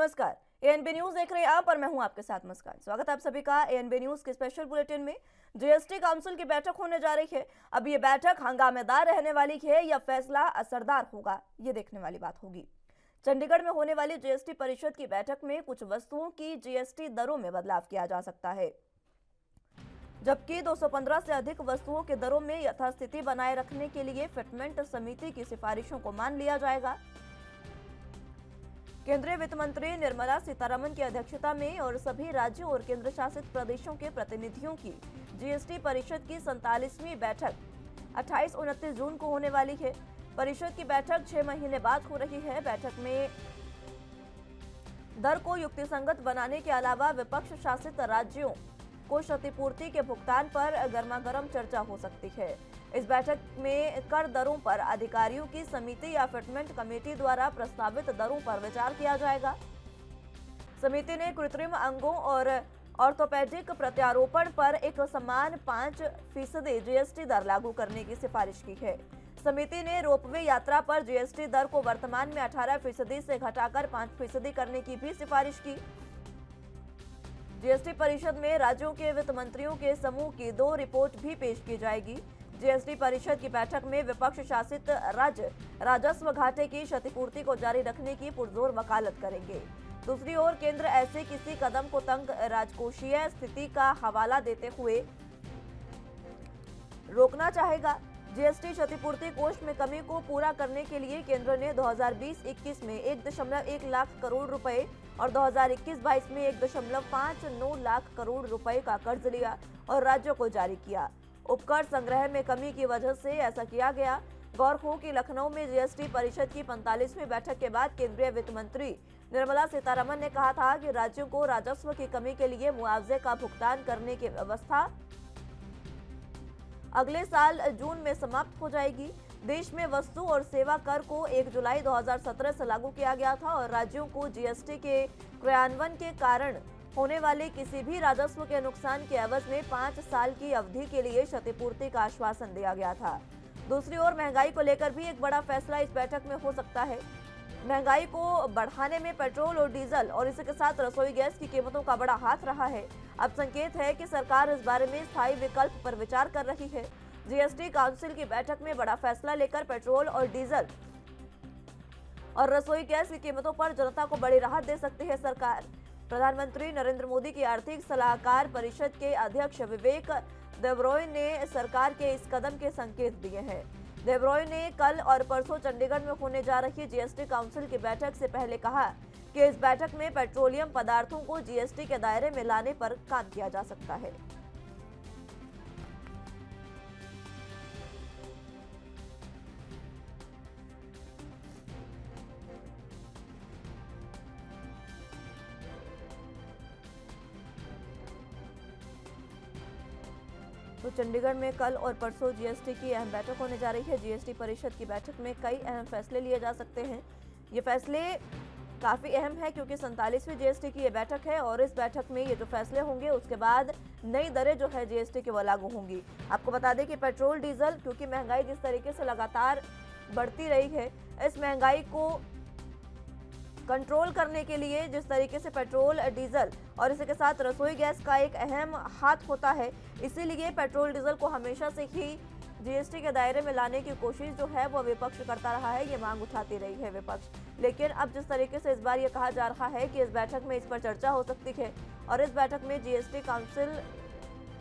नमस्कार। ANB news देख रहे हैं आप और मैं हूं आपके साथ मुस्कान। स्वागत है आप सभी का एएनबी न्यूज के स्पेशल बुलेटिन में। जीएसटी काउंसिल की बैठक होने जा रही है। अब ये बैठक हंगामेदार रहने वाली है या फैसला असरदार होगा, ये देखने वाली बात होगी। चंडीगढ़ में होने वाली जीएसटी परिषद की बैठक में कुछ वस्तुओं की जीएसटी दरों में बदलाव किया जा सकता है, जबकि 215 से अधिक वस्तुओं के दरों में यथास्थिति बनाए रखने के लिए फिटमेंट समिति की सिफारिशों को मान लिया जाएगा। केंद्रीय वित्त मंत्री निर्मला सीतारमण की अध्यक्षता में और सभी राज्यों और केंद्र शासित प्रदेशों के प्रतिनिधियों की जीएसटी परिषद की 47वीं बैठक 28-29 जून को होने वाली है। परिषद की बैठक 6 महीने बाद हो रही है। बैठक में दर को युक्तिसंगत बनाने के अलावा विपक्ष शासित राज्यों को क्षतिपूर्ति के भुगतान पर गर्मागर्म चर्चा हो सकती है। इस बैठक में कर दरों पर अधिकारियों की समिति या फिटमेंट कमेटी द्वारा प्रस्तावित दरों पर विचार किया जाएगा। समिति ने कृत्रिम अंगों और ऑर्थोपेडिक प्रत्यारोपण पर एक समान 5% जीएसटी दर लागू करने की सिफारिश की है। समिति ने रोपवे यात्रा पर जीएसटी दर को वर्तमान में 18% से घटाकर 5% करने की भी सिफारिश की। जीएसटी परिषद में राज्यों के वित्त मंत्रियों के समूह की 2 रिपोर्ट भी पेश की जाएगी। जीएसटी परिषद की बैठक में विपक्ष शासित राज्य राजस्व घाटे की क्षतिपूर्ति को जारी रखने की पुरजोर वकालत करेंगे। दूसरी ओर केंद्र ऐसे किसी कदम को तंग राजकोषीय स्थिति का हवाला देते हुए रोकना चाहेगा। जीएसटी क्षतिपूर्ति कोष में कमी को पूरा करने के लिए केंद्र ने 2020-21 में 1.1 लाख करोड़ रुपए और 2021-22 में 1.59 लाख करोड़ रुपए का कर्ज लिया और राज्यों को जारी किया। उपकर संग्रह में कमी की वजह से ऐसा किया गया। गौर हो कि लखनऊ में जीएसटी परिषद की 45वीं बैठक के बाद केंद्रीय वित्त मंत्री निर्मला सीतारमण ने कहा था कि राज्यों को राजस्व की कमी के लिए मुआवजे का भुगतान करने की व्यवस्था अगले साल जून में समाप्त हो जाएगी। देश में वस्तु और सेवा कर को 1 जुलाई 2017 से लागू किया गया था और राज्यों को जीएसटी के क्रियान्वयन के कारण होने वाले किसी भी राजस्व के नुकसान के एवज में 5 साल की अवधि के लिए क्षतिपूर्ति का आश्वासन दिया गया था। दूसरी ओर महंगाई को लेकर भी एक बड़ा फैसला इस बैठक में हो सकता है। महंगाई को बढ़ाने में पेट्रोल और डीजल और इसके साथ रसोई गैस की कीमतों का बड़ा हाथ रहा है। अब संकेत है कि सरकार इस बारे में स्थायी विकल्प पर विचार कर रही है। जीएसटी काउंसिल की बैठक में बड़ा फैसला लेकर पेट्रोल और डीजल और रसोई गैस की कीमतों पर जनता को बड़ी राहत दे सकती है सरकार। प्रधानमंत्री नरेंद्र मोदी की आर्थिक सलाहकार परिषद के अध्यक्ष विवेक देबरॉय ने सरकार के इस कदम के संकेत दिए हैं। देबरॉय ने कल और परसों चंडीगढ़ में होने जा रही जीएसटी काउंसिल की बैठक से पहले कहा कि इस बैठक में पेट्रोलियम पदार्थों को जीएसटी के दायरे में लाने पर काम किया जा सकता है। तो चंडीगढ़ में कल और परसों जीएसटी की अहम बैठक होने जा रही है। जीएसटी परिषद की बैठक में कई अहम फैसले लिए जा सकते हैं। ये फैसले काफ़ी अहम है क्योंकि 47वीं जीएसटी की ये बैठक है और इस बैठक में ये जो फैसले होंगे उसके बाद नई दरें जो है जीएसटी की वो लागू होंगी। आपको बता दें कि पेट्रोल डीजल, क्योंकि महंगाई जिस तरीके से लगातार बढ़ती रही है, इस महंगाई को कंट्रोल करने के लिए जिस तरीके से पेट्रोल, डीजल और इसके साथ रसोई गैस का एक अहम हाथ होता है, इसीलिए पेट्रोल डीजल को हमेशा से ही जीएसटी के दायरे में लाने की कोशिश जो है वो विपक्ष करता रहा है। ये मांग उठाती रही है विपक्ष। लेकिन अब जिस तरीके से इस बार ये कहा जा रहा है कि इस बैठक में इस पर चर्चा हो सकती है और इस बैठक में जीएसटी काउंसिल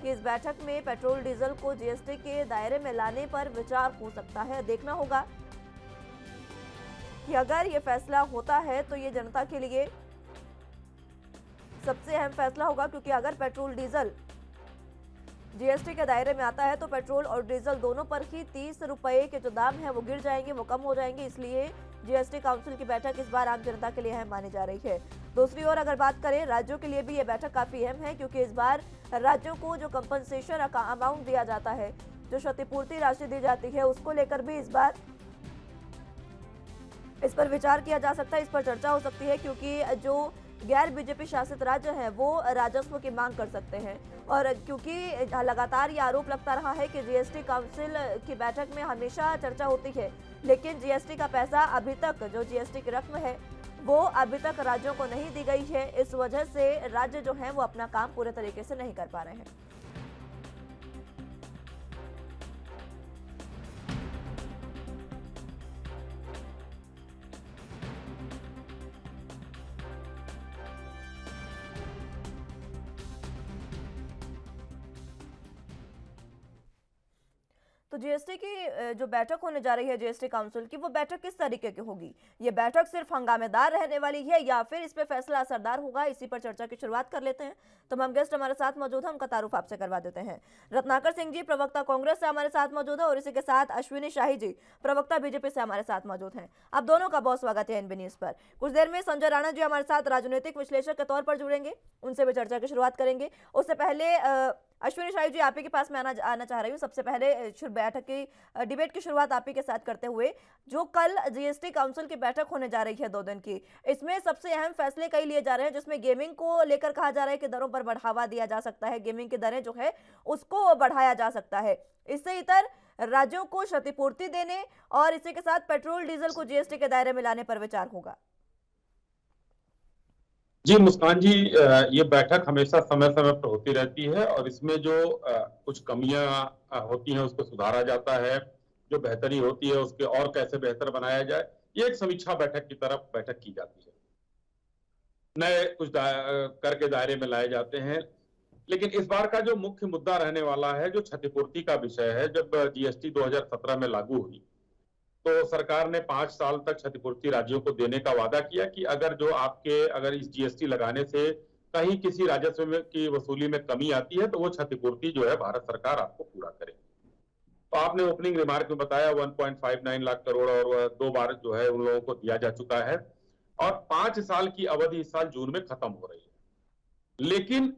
की इस बैठक में पेट्रोल डीजल को जीएसटी के दायरे में लाने पर विचार हो सकता है। देखना होगा कि अगर ये फैसला होता है तो ये जनता के लिए सबसे अहम फैसला होगा, क्योंकि अगर पेट्रोल डीजल जीएसटी के दायरे में आता है तो पेट्रोल और डीजल दोनों पर ही 30 रुपए के जो दाम है वो गिर जाएंगे, वो कम हो जाएंगे। इसलिए जीएसटी काउंसिल की बैठक इस बार आम जनता के लिए अहम मानी जा रही है। दूसरी ओर अगर बात करें राज्यों के लिए भी ये बैठक काफी अहम है, क्योंकि इस बार राज्यों को जो कंपनसेशन का अमाउंट दिया जाता है, जो क्षतिपूर्ति राशि दी जाती है, उसको लेकर भी इस बार इस पर विचार किया जा सकता है, इस पर चर्चा हो सकती है, क्योंकि जो गैर बीजेपी शासित राज्य हैं वो राजस्व की मांग कर सकते हैं। और क्योंकि लगातार ये आरोप लगता रहा है कि जीएसटी काउंसिल की बैठक में हमेशा चर्चा होती है, लेकिन जीएसटी का पैसा अभी तक, जो जीएसटी की रकम है वो अभी तक राज्यों को नहीं दी गई है। इस वजह से राज्य जो है वो अपना काम पूरे तरीके से नहीं कर पा रहे हैं। तो जीएसटी की जो बैठक होने जा रही है जीएसटी काउंसिल की, वो बैठक किस तरीके की होगी? ये बैठक सिर्फ हंगामेदार रहने वाली है या फिर इस पे फैसला असरदार होगा? इसी पर चर्चा की शुरुआत कर लेते हैं। तमाम गेस्ट हमारे साथ मौजूद हैं, उनका तारुफ आपसे करवा देते हैं। रत्नाकर सिंह जी प्रवक्ता कांग्रेस से हमारे साथ मौजूद है और इसी के साथ अश्विनी शाही जी प्रवक्ता बीजेपी से हमारे साथ मौजूद हैं। आप दोनों का बहुत स्वागत है एनबी न्यूज पर। कुछ देर में संजय राणा जी हमारे साथ राजनीतिक विश्लेषक के तौर पर जुड़ेंगे, उनसे भी चर्चा की शुरुआत करेंगे। उससे पहले अश्विनी शाही जी आप ही के पास मैं आना चाह रही हूँ। सबसे पहले बैठक की डिबेट की शुरुआत आप ही के साथ करते हुए, जो कल जीएसटी काउंसिल की बैठक होने जा रही है 2 दिन की, इसमें सबसे अहम फैसले कई लिए जा रहे हैं, जिसमें गेमिंग को लेकर कहा जा रहा है कि दरों पर बढ़ावा दिया जा सकता है, गेमिंग की दरें जो है उसको बढ़ाया जा सकता है। इससे इतर राज्यों को क्षतिपूर्ति देने और इसी के साथ पेट्रोल डीजल को जीएसटी के दायरे में लाने पर विचार होगा। जी मुस्कान जी, ये बैठक हमेशा समय समय पर होती रहती है और इसमें जो कुछ कमियां होती हैं उसको सुधारा जाता है, जो बेहतरी होती है उसके और कैसे बेहतर बनाया जाए, ये एक समीक्षा बैठक की तरफ बैठक की जाती है। नए कुछ कर के दायरे में लाए जाते हैं, लेकिन इस बार का जो मुख्य मुद्दा रहने वाला है, जो क्षतिपूर्ति का विषय है। जब जीएसटी 2017 में लागू हुई तो सरकार ने 5 साल तक क्षतिपूर्ति राज्यों को देने का वादा किया कि अगर इस जीएसटी लगाने से कहीं किसी राजस्व में की वसूली में कमी आती है तो वो क्षतिपूर्ति जो है भारत सरकार आपको पूरा करे। तो आपने ओपनिंग रिमार्क में बताया 1.59 लाख करोड़ और 2 बार जो है उन लोगों को दिया जा चुका है और 5 साल की अवधि इस साल जून में खत्म हो रही है। लेकिन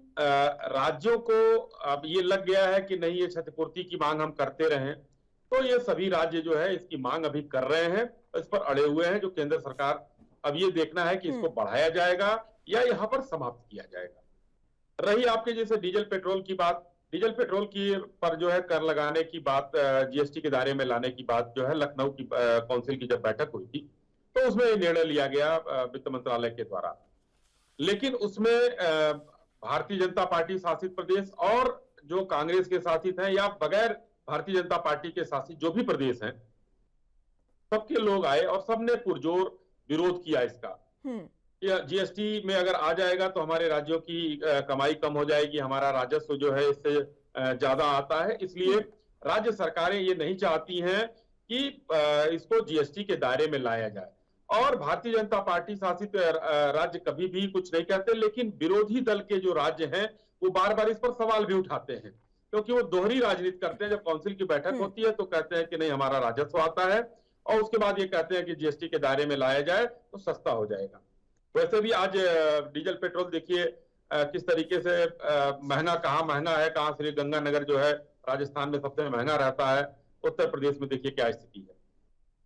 राज्यों को अब ये लग गया है कि नहीं, ये क्षतिपूर्ति की मांग हम करते रहें, तो ये सभी राज्य जो है इसकी मांग अभी कर रहे हैं, इस पर अड़े हुए हैं। जो केंद्र सरकार, अब ये देखना है कि इसको बढ़ाया जाएगा या यहाँ पर समाप्त किया जाएगा। रही आपके जैसे डीजल पेट्रोल की बात, डीजल पेट्रोल की पर जो है कर लगाने की बात, जीएसटी के दायरे में लाने की बात जो है लखनऊ की काउंसिल की जब बैठक हुई थी तो उसमें निर्णय लिया गया वित्त मंत्रालय के द्वारा। लेकिन उसमें भारतीय जनता पार्टी शासित प्रदेश और जो कांग्रेस के शासित हैं या बगैर भारतीय जनता पार्टी के शासित जो भी प्रदेश हैं, सबके लोग आए और सबने पुरजोर विरोध किया इसका। जीएसटी में अगर आ जाएगा तो हमारे राज्यों की कमाई कम हो जाएगी, हमारा राजस्व जो है इससे ज्यादा आता है। इसलिए राज्य सरकारें ये नहीं चाहती हैं कि इसको जीएसटी के दायरे में लाया जाए। और भारतीय जनता पार्टी शासित राज्य कभी भी कुछ नहीं कहते, लेकिन विरोधी दल के जो राज्य हैं वो बार बार इस पर सवाल भी उठाते हैं, क्योंकि वो दोहरी राजनीति करते हैं। जब काउंसिल की बैठक होती है तो कहते हैं कि नहीं, हमारा राजस्व आता है, और उसके बाद ये कहते हैं कि जीएसटी के दायरे में लाया जाए तो सस्ता हो जाएगा। वैसे भी आज डीजल पेट्रोल देखिए किस तरीके से महंगा, कहाँ महंगा है, कहाँ श्री गंगानगर जो है राजस्थान में सबसे महंगा रहता है, उत्तर प्रदेश में देखिए क्या स्थिति है।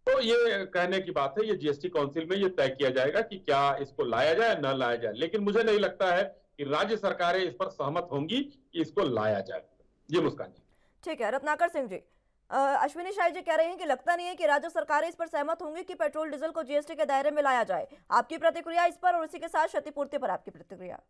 तो ये कहने की बात है, ये जीएसटी काउंसिल में ये तय किया जाएगा कि क्या इसको लाया जाए न लाया जाए। लेकिन मुझे नहीं लगता है कि राज्य सरकारें इस पर सहमत होंगी कि इसको लाया जाए। जी मुस्कान जी। ठीक है, रत्नाकर सिंह जी, अश्विनी शाही जी कह रहे हैं कि लगता नहीं है कि राज्य सरकारें इस पर सहमत होंगी कि पेट्रोल डीजल को जीएसटी के दायरे में लाया जाए। आपकी प्रतिक्रिया इस पर और उसी के साथ क्षतिपूर्ति पर आपकी प्रतिक्रिया।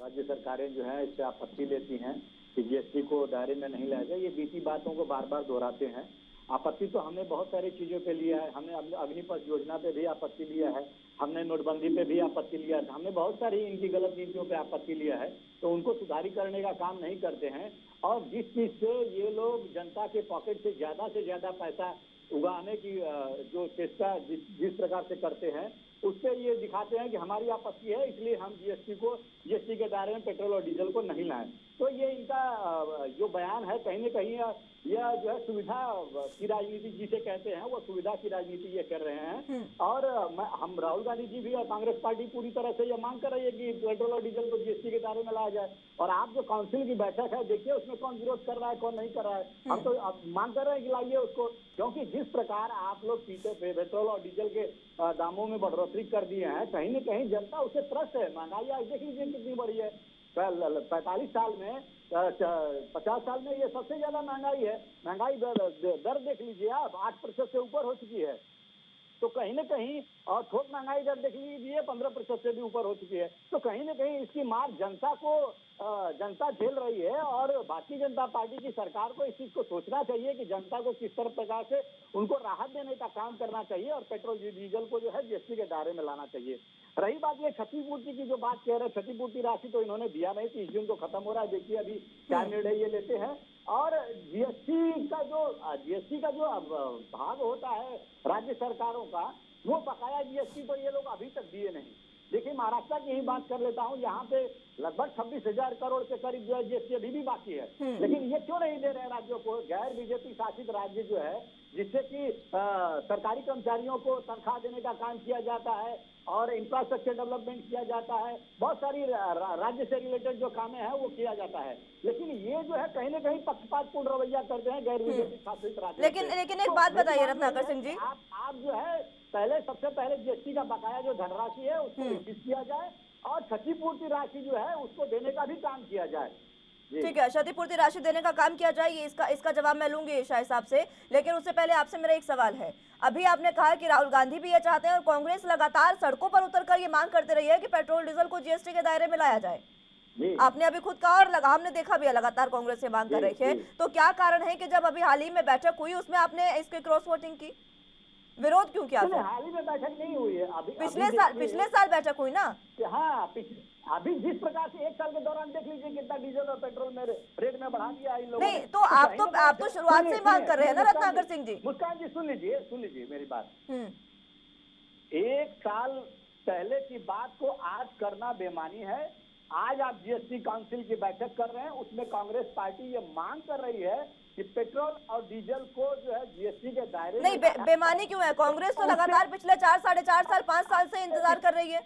राज्य सरकारें जो है इससे आपत्ति लेती हैं कि जीएसटी को दायरे में नहीं लाया जाए। ये बीती बातों को बार बार दोहराते हैं। आपत्ति तो हमने बहुत सारी चीजों पे लिया है। हमने अग्निपथ योजना पे भी आपत्ति लिया है, हमने नोटबंदी पे भी आपत्ति लिया था, हमने बहुत सारी इनकी गलत नीतियों पे आपत्ति लिया है। तो उनको सुधारी करने का काम नहीं करते हैं, और जिस चीज से ये लोग जनता के पॉकेट से ज्यादा पैसा उगाने की जो चेष्टा जिस प्रकार से करते हैं, उससे ये दिखाते हैं कि हमारी आपत्ति है, इसलिए हम जीएसटी के दायरे में पेट्रोल और डीजल को नहीं लाएं। तो ये इनका जो बयान है, कहीं न कहीं यह जो है सुविधा की राजनीति जिसे कहते हैं, वो सुविधा की राजनीति ये कर रहे हैं। और हम राहुल गांधी जी भी और कांग्रेस पार्टी पूरी तरह से ये मांग कर रही है कि पेट्रोल और डीजल को जीएसटी के दायरे में लाया जाए। और आप जो काउंसिल की बैठक है, देखिए उसमें कौन विरोध कर रहा है, कौन नहीं कर रहा है। हम तो मांग कर रहे हैं कि लाइए उसको, क्योंकि जिस प्रकार आप लोग पेट्रोल और डीजल के दामों में बढ़ोतरी कर दिए हैं, कहीं न कहीं जनता उसे त्रस्त है। महंगाई आज देख लीजिए कितनी बढ़ी है। 45 साल में 50 साल में ये सबसे ज्यादा महंगाई है। महंगाई दर देख लीजिए आप, 8% से ऊपर हो चुकी है। तो कहीं न कहीं, और थोक महंगाई दर देख लीजिए 15% से भी ऊपर हो चुकी है। तो कहीं न कहीं इसकी मार जनता झेल रही है, और भारतीय जनता पार्टी की सरकार को इस चीज को सोचना चाहिए कि जनता को किस तरह प्रकार से उनको राहत देने का काम करना चाहिए, और पेट्रोल डीजल को जो है जीएसटी के दायरे में लाना चाहिए। रही बात ये क्षतिपूर्ति की जो बात कह रहे हैं, क्षतिपूर्ति राशि तो इन्होंने दिया नहीं, 30 जून को खत्म हो रहा है। देखिए अभी क्या निर्णय ये लेते हैं। और जीएसटी का जो भाग होता है राज्य सरकारों का, वो बकाया जीएसटी तो ये लोग अभी तक दिए नहीं। देखिए महाराष्ट्र की ही बात कर लेता हूँ, यहाँ पे लगभग 26,000 करोड़ के करीब जो है जीएसटी अभी भी बाकी है। लेकिन ये क्यों नहीं दे रहे राज्यों को? गैर बीजेपी शासित राज्य जो है, जिससे कि सरकारी कर्मचारियों को तनख्वाह देने का काम किया जाता है और इंफ्रास्ट्रक्चर डेवलपमेंट किया जाता है, बहुत सारी राज्य से रिलेटेड जो कामें हैं वो किया जाता है। लेकिन ये जो है कहीं ना कहीं पक्षपातपूर्ण रवैया करते हैं गैर बीजेपी शासित राज्य। लेकिन एक बात बताइए रत्नाकर सिंह जी, आप जो है सबसे पहले जीएसटी का बकाया जो धनराशि है उसको रिलीज किया जाए, और क्षतिपूर्ति राशि जो है उसको देने का भी काम किया जाए। ठीक है, क्षतिपूर्ति राशि देने का काम किया जाए, ये इसका जवाब मैं लूंगी शाह साहब से। लेकिन उससे पहले आपसे मेरा एक सवाल है। अभी आपने कहा कि राहुल गांधी भी ये चाहते हैं और कांग्रेस लगातार सड़कों पर उतरकर ये मांग करते रही है कि पेट्रोल डीजल को जीएसटी के दायरे में लाया जाए। आपने अभी खुद कहा और हमने देखा भी है लगातार कांग्रेस ये मांग कर रही है। तो क्या कारण है कि जब अभी हाल ही में बैठक हुई उसमें आपने इसके क्रॉस वोटिंग की? विरोध क्यों किया? हाल ही में बैठक नहीं हुई है, अभी पिछले साल बैठक हुई ना। हाँ, अभी जिस प्रकार से 1 साल के दौरान देख लीजिए कितना डीजल और पेट्रोल में रेट में बढ़ा दिया इन लोगों ने। नहीं तो आप तो शुरुआत से मांग कर रहे हैं ना रत्नाकर सिंह जी। मुस्कान जी सुन लीजिए मेरी बात। 1 साल पहले की बात को आज करना बेमानी है। आज आप जीएसटी काउंसिल की बैठक कर रहे हैं, उसमें कांग्रेस पार्टी ये मांग कर रही है कि पेट्रोल और डीजल को जो है जीएसटी के दायरे में। नहीं, बेमानी क्यों है? कांग्रेस तो लगातार पिछले 4, 4.5 साल, 5 साल से इंतजार कर रही है।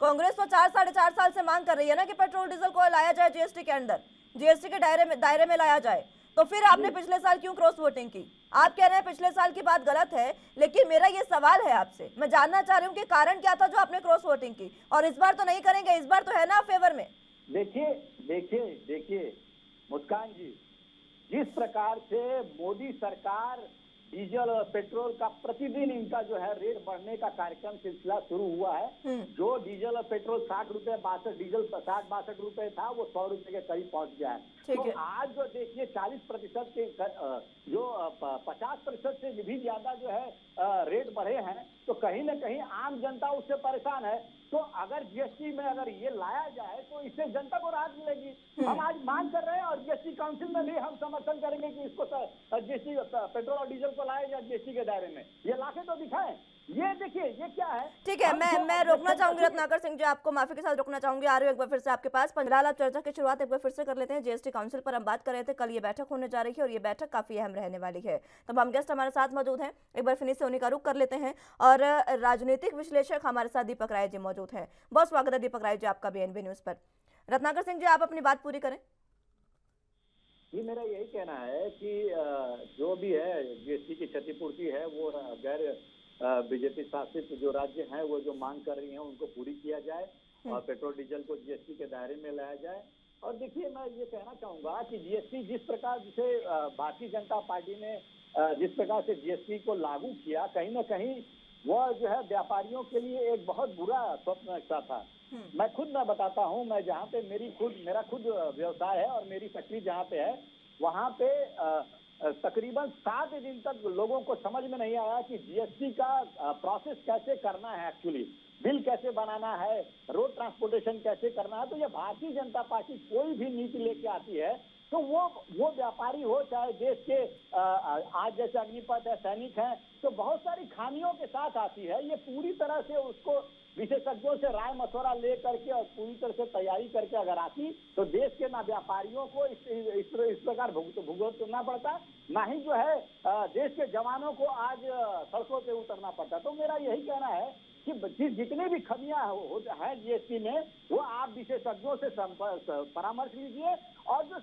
कांग्रेस तो 4, 4.5 साल से मांग कर रही है ना कि पेट्रोल डीजल को लाया जाए जीएसटी के अंदर, जीएसटी के दायरे में लाया जाए। तो फिर आपने पिछले साल क्यों क्रॉस वोटिंग की? आप कह रहे हैं पिछले साल की बात गलत है, लेकिन मेरा ये सवाल है आपसे, मैं जानना चाह रही हूँ कि कारण क्या था जो आपने क्रॉस वोटिंग की, और इस बार तो नहीं करेंगे, इस बार तो है ना फेवर में। देखिए मुस्कान जी, जिस प्रकार से मोदी सरकार डीजल और पेट्रोल का प्रतिदिन इनका जो है रेट बढ़ने का कार्यक्रम सिलसिला शुरू हुआ है। जो डीजल और पेट्रोल 60 रुपए 62, डीजल 60-62 रुपए था, वो 100 रुपए के करीब पहुंच गया है। तो आज जो देखिए 40% के जो 50% से भी ज्यादा जो है रेट बढ़े हैं, तो कहीं ना कहीं आम जनता उससे परेशान है। तो अगर जीएसटी में अगर ये लाया जाए तो इससे जनता को राहत मिलेगी। हम आज मांग कर रहे हैं, और जीएसटी काउंसिल में भी हम समर्थन करेंगे कि इसको जीएसटी पेट्रोल और डीजल को लाया जाए जीएसटी के दायरे में। ये लाके तो दिखाएं। ये देखिए ये क्या है। ठीक है, मैं रोकना चाहूंगी रत्नाकर सिंह जी, आपको माफी के साथ रोकना चाहूंगी। आ रही हूँ एक बार फिर से आपके पास। फिलहाल आप चर्चा की शुरुआत एक बार फिर से कर लेते हैं। जीएसटी काउंसिल पर हम बात कर रहे थे, कल ये बैठक होने जा रही है और ये बैठक काफी अहम रहने वाली है। तमाम गेस्ट हमारे साथ मौजूद हैं, एक बार फिनिश से उन्हीं का रुख कर लेते हैं। और राजनीतिक विश्लेषक हमारे साथ दीपक राय जी मौजूद है। बहुत स्वागत है दीपक राय जी आपका बीएनबी न्यूज पर। रत्नाकर सिंह जी, आप अपनी बात पूरी करें। ये मेरा यही कहना है कि जो भी है जीएसटी की क्षतिपूर्ति है वो गैर बीजेपी शासित जो राज्य हैं वो जो मांग कर रही हैं उनको पूरी किया जाए, और पेट्रोल डीजल को जीएसटी के दायरे में लाया जाए। और देखिए मैं ये कहना चाहूंगा कि जीएसटी जिस प्रकार से भारतीय जनता पार्टी ने जिस प्रकार से जीएसटी को लागू किया, कहीं ना कहीं वह जो है व्यापारियों के लिए एक बहुत बुरा स्वप्न सा था। मैं बताता हूँ, मैं जहाँ पे मेरा खुद व्यवसाय है और मेरी फैक्ट्री जहाँ पे है, वहाँ पे तकरीबन 7 दिन तक लोगों को समझ में नहीं आया कि जीएसटी का प्रोसेस कैसे करना है, एक्चुअली बिल कैसे बनाना है, रोड ट्रांसपोर्टेशन कैसे करना है। तो ये भारतीय जनता पार्टी कोई भी नीति लेके आती है तो वो व्यापारी हो चाहे देश के आज जैसे अग्निपथ है, सैनिक हैं, तो बहुत सारी खामियों के साथ आती है। ये पूरी तरह से उसको विशेषज्ञों से राय मशवरा ले करके और पूरी तरह से तैयारी करके अगर आती तो देश के ना व्यापारियों को इस प्रकार भुगतना पड़ता, ना ही जो है देश के जवानों को आज सड़कों पे उतरना पड़ता। तो मेरा यही कहना है कि जितने भी खामियां हैं जीएसटी में, वो आप विशेषज्ञों से परामर्श लीजिए। और जो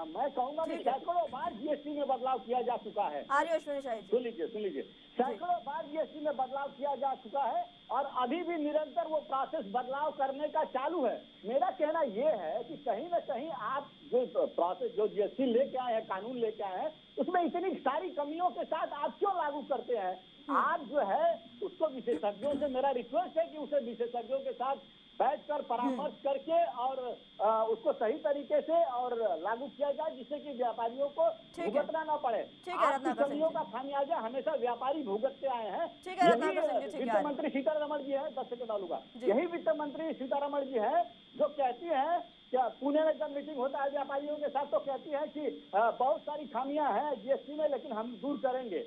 मैं कहूँगा कि सैकड़ों बार जीएसटी में बदलाव किया जा चुका है। सुन लीजिए, सैकड़ों बार जीएसटी में बदलाव किया जा चुका है और अभी भी निरंतर वो प्रोसेस बदलाव करने का चालू है। मेरा कहना ये है कि कहीं ना कहीं आप जो प्रोसेस जो जीएसटी लेके आए हैं, कानून लेके आए हैं, उसमें इतनी सारी कमियों के साथ आप क्यों लागू करते हैं? आप जो है उसको विशेषज्ञों से, मेरा रिक्वेस्ट है कि उसे विशेषज्ञों के साथ बैठकर परामर्श करके और उसको सही तरीके से और लागू किया जाए, जिससे कि व्यापारियों को भुगतना न पड़े। आपकी कमियों का खामियाजा हमेशा व्यापारी भुगतते आए हैं। वित्त मंत्री सीतारमण जी है, 10 सेकंड डालूंगा, यही वित्त मंत्री सीतारमण जी है जो कहती है, क्या पुणे में जब मीटिंग होता है व्यापारियों के साथ तो कहती है कि बहुत सारी खामियां हैं जीएसटी में, लेकिन हम दूर करेंगे।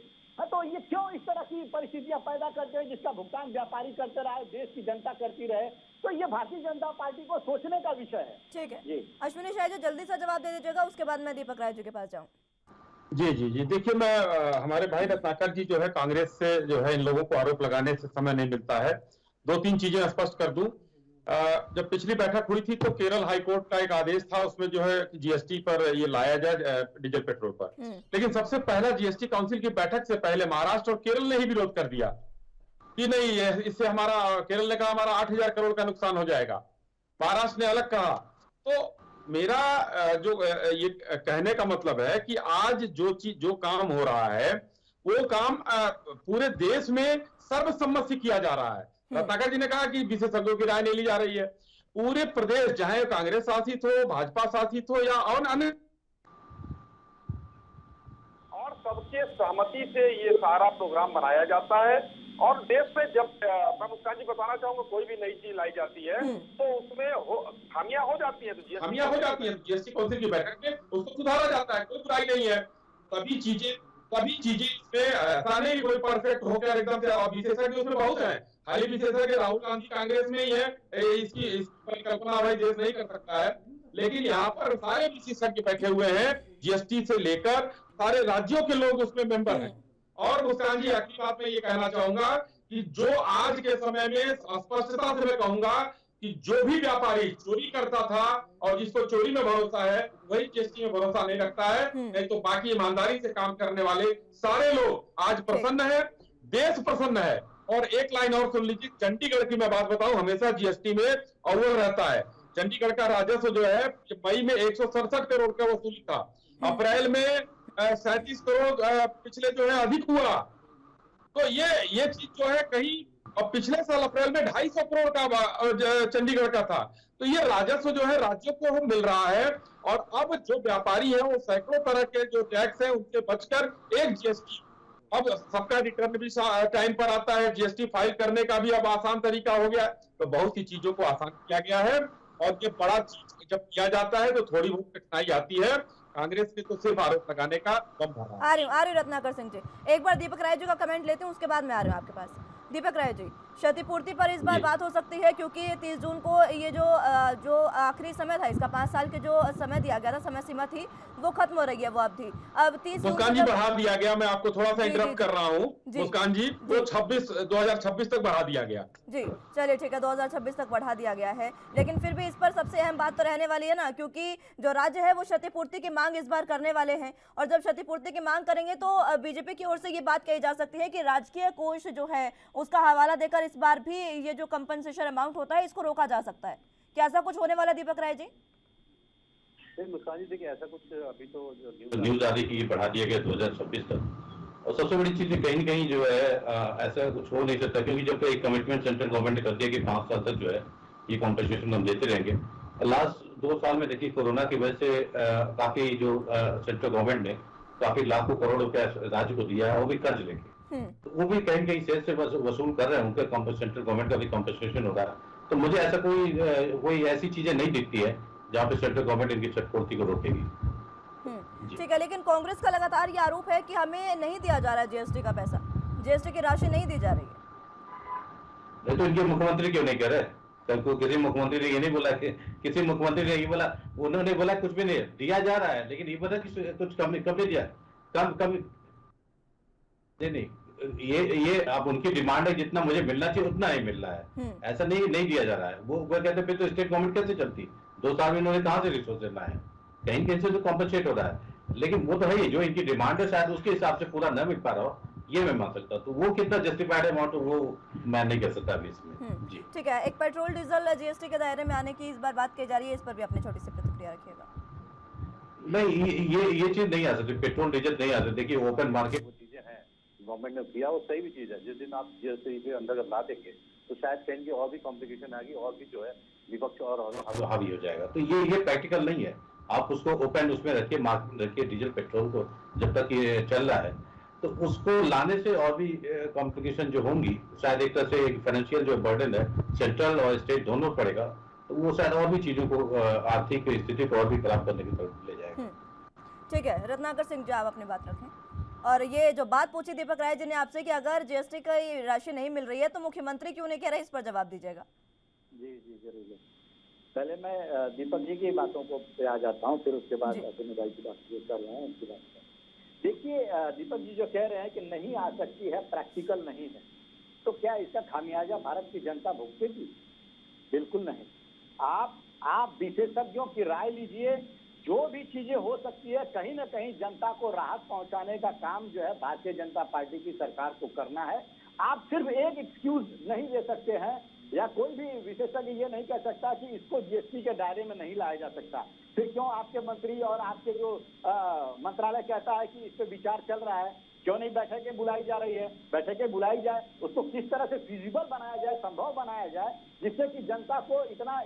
तो ये क्यों इस तरह की परिस्थितियां पैदा करते हैं जिसका भुगतान व्यापारी करते रहे, देश की जनता करती रहे? तो ये भारतीय जनता पार्टी को सोचने का विषय है। ठीक है जी, अश्विनी शाह जी जल्दी से जवाब दे दीजिएगा, उसके बाद मैं दीपक राय जी के पास जाऊँ। जी जी जी, देखिए मैं हमारे भाई रत्नाकर जी जो है कांग्रेस से जो है इन लोगों को आरोप लगाने से समय नहीं मिलता है। 2-3 चीजें स्पष्ट कर दूं। जब पिछली बैठक हुई थी तो केरल हाईकोर्ट का एक आदेश था, उसमें जो है जीएसटी पर ये लाया जाए डीजल पेट्रोल पर, लेकिन सबसे पहला जीएसटी काउंसिल की बैठक से पहले महाराष्ट्र और केरल ने ही विरोध कर दिया कि नहीं, इससे हमारा, केरल ने कहा हमारा 8,000 करोड़ का नुकसान हो जाएगा, महाराष्ट्र ने अलग कहा। तो मेरा जो ये कहने का मतलब है कि आज जो काम हो रहा है वो काम पूरे देश में सर्वसम्मत से किया जा रहा है। रत्नाकर जी ने कहा कि विशेषज्ञों की राय नहीं ली जा रही है। पूरे प्रदेश, चाहे कांग्रेस शासित हो, भाजपा शासित हो या अन्य, और सबके सहमति से ये सारा प्रोग्राम बनाया जाता है। और देश में जब मैं मुस्कान जी बताना चाहूंगा, कोई भी नई चीज लाई जाती है तो उसमें खामियां हो जाती है, तो खामियां हो जाती है। जीएसटी काउंसिल की बैठक में उसको सुधारा जाता है, कोई बुराई नहीं है। तभी चीजें इसमें ऐसा नहीं कोई परफेक्ट हो गया एकदम से। विशेषज्ञ उसमें बहुत है, खाली विशेषज्ञ राहुल गांधी कांग्रेस में ही है, इसकी परिकल्पना भाई देश नहीं कर सकता है। लेकिन यहाँ पर सारे विशेषज्ञ बैठे हुए हैं, जीएसटी से लेकर सारे राज्यों के लोग उसमें मेंबर हैं। और मुस्कान जी आखिरी बात में ये कहना चाहूंगा कि जो आज के समय में स्पष्टता से मैं कहूंगा कि जो भी व्यापारी चोरी करता था और जिसको चोरी में भरोसा है वही जीएसटी में भरोसा नहीं रखता है, नहीं तो बाकी ईमानदारी से काम करने वाले सारे लोग आज प्रसन्न है, देश प्रसन्न है। और एक लाइन और सुन लीजिए, चंडीगढ़ की मैं बात बताऊं, हमेशा जीएसटी में अव्वल रहता है। चंडीगढ़ का राजस्व जो है मई में 167 करोड़ का वसूली था, अप्रैल में 37 करोड़ पिछले जो है अधिक हुआ। तो ये चीज जो है कहीं, और पिछले साल अप्रैल में 250 करोड़ का चंडीगढ़ का था। तो ये राजस्व जो है राज्यों को मिल रहा है। और अब जो व्यापारी है वो सैकड़ों तरह के जो टैक्स है उनसे बचकर एक जीएसटी, अब सबका रिटर्न भी टाइम पर आता है, जीएसटी फाइल करने का भी अब आसान तरीका हो गया। तो बहुत सी चीजों को आसान किया गया है। और ये बड़ा चीज जब किया जाता है तो थोड़ी बहुत कठिनाई आती है। कांग्रेस ने तो सिर्फ आरोप लगाने का दम भरा। आ रही हूँ रत्नाकर सिंह जी, एक बार दीपक राय जी का कमेंट लेते हूँ, उसके बाद मैं आ रही हूँ आपके पास। दीपक राय जी, क्षतिपूर्ति पर इस बार बात हो सकती है क्योंकि 30 जून को ये जो आखिरी समय था इसका, 5 साल के जो समय दिया गया था, समय सीमा थी, वो खत्म हो रही है वो अवधि। अब 30 मुस्कान जी बढ़ा दिया गया, मैं आपको थोड़ा सा इंटरप्ट कर रहा हूँ मुस्कान जी, वो 2026 तक बढ़ा दिया गया। जी चलिए ठीक है, 2026 तक बढ़ा दिया गया है। लेकिन फिर भी इस पर सबसे अहम बात तो रहने वाली है ना, क्योंकि जो राज्य है वो क्षतिपूर्ति की मांग इस बार करने वाले हैं। और जब क्षतिपूर्ति की मांग करेंगे तो बीजेपी की ओर से ये बात कही जा सकती है कि राजकीय कोष जो है उसका हवाला देकर इस बार भी ये जो कंपनसेशन अमाउंट होता है इसको रोका जा सकता है। क्या ऐसा कुछ होने वाला दीपक राय जी? मुस्कान जी देखिए, ऐसा कुछ अभी तो न्यूज आ रही कि बढ़ा दिया गया 2026 तक। और सबसे बड़ी चीज कहीं न कहीं जो है ऐसा कुछ हो नहीं सकता, क्योंकि जब एक कमिटमेंट सेंट्रल गवर्नमेंट ने कर दिया कि 5 साल तक जो है ये कॉम्पनसेशन हम देते रहेंगे। लास्ट 2 साल में देखिए कोरोना की वजह से काफी जो सेंट्रल गवर्नमेंट ने काफी लाखों करोड़ रुपया राज्य को दिया है, वो भी कर्ज लेके, तो वो भी कहीं कहीं से वसूल कर रहे हैं, उनका सेंट्रल गवर्नमेंट का भी कॉम्पनसेशन हो रहा है। तो मुझे ऐसा कोई ऐसी चीजें नहीं दिखती है जहाँ पे सेंट्रल गवर्नमेंट इनकी क्षतिपूर्ति को रोकेगी। ठीक है, लेकिन कांग्रेस का लगातार ये आरोप है कि हमें नहीं दिया जा रहा है जीएसटी का पैसा, जीएसटी की राशि नहीं दी जा रही है। तो इनके मुख्यमंत्री क्यों नहीं कह रहे? कल को किसी मुख्यमंत्री ने ये नहीं बोला कि, किसी मुख्यमंत्री ने ये बोला, उन्होंने बोला कुछ भी नहीं दिया जा रहा है, लेकिन ये बोला कि कुछ कम नहीं दिया, कम नहीं। ये अब उनकी डिमांड है, जितना मुझे मिलना चाहिए उतना नहीं मिल रहा है, ऐसा नहीं दिया जा रहा है। वो कहते फिर तो स्टेट गवर्नमेंट कैसे चलती? 2 साल में इन्होंने कहां से रिसोर्स देना है? कहीं कहीं से तो कॉम्पनसेट हो रहा है, लेकिन वो तो है ही, जो इनकी डिमांड है शायद उसके हिसाब से पूरा न मिल पा रहा हो, ये मैं मान सकता हूँ। तो वो कितना जस्टिफाइड अमाउंट वो मैं नहीं कह सकता अभी इसमें। जी ठीक है, एक पेट्रोल डीजल जीएसटी के दायरे में आने की इस बार बात की जा रही है, इस पर भी अपनी छोटी सी प्रतिक्रिया रखिएगा। नहीं, ये चीज नहीं आ सकती, पेट्रोल डीजल नहीं आ सकती। देखिए ओपन मार्केट वो चीजें हैं गवर्नमेंट ने किया, वो सही भी चीज है। जिस दिन आप जीएसटी के अंदर ला देंगे तो शायद कहेंगे और भी कॉम्प्लिकेशन आएगी और भी जो है विपक्ष और हावी हो जाएगा। तो ये प्रैक्टिकल नहीं है। आप उसको ओपन उसमें रखिए, मार्केट में रखिए डीजल पेट्रोल को, जब तक ये चल रहा है। तो उसको लाने से और भी कॉम्प्लिकेशन जो होंगी, शायद एक तरह से एक फाइनेंशियल जो बर्डन है सेंट्रल और स्टेट दोनों पड़ेगा, तो वो शायद और भी चीजों को आर्थिक स्थिति को और भी खराब करने की तरफ ले जाएगा। ठीक है, रत्नाकर सिंह जी आप अपनी बात रखें। और ये जो बात पूछी दीपक राय जी ने आपसे कि अगर जीएसटी की राशि नहीं मिल रही है तो मुख्यमंत्री क्यों नहीं कह रहे, इस पर जवाब दीजिएगा। जी जरूर। पहले मैं दीपक जी की बातों को पे आ जाता हूँ, फिर उसके बाद अश्विनी भाई की बात जो कर रहे हैं उनकी बात। देखिए दीपक जी जो कह रहे हैं कि नहीं आ सकती है, प्रैक्टिकल नहीं है, तो क्या इसका खामियाजा भारत की जनता भुगतेगी? बिल्कुल नहीं। आप विशेषज्ञों की राय लीजिए, जो भी चीजें हो सकती है कहीं ना कहीं जनता को राहत पहुंचाने का काम जो है भारतीय जनता पार्टी की सरकार को करना है। आप सिर्फ एक एक्सक्यूज नहीं दे सकते हैं, या कोई भी विशेषज्ञ ये नहीं कह सकता कि इसको जीएसटी के दायरे में नहीं लाया जा सकता। फिर क्यों आपके मंत्री और आपके जो मंत्रालय कहता है कि इस पे विचार चल रहा है, क्यों नहीं बैठकें बुलाई जा रही है? बैठकें बुलाई जाए, उसको किस तरह से फिजिबल बनाया जाए, संभव बनाया जाए, जिससे कि जनता को इतना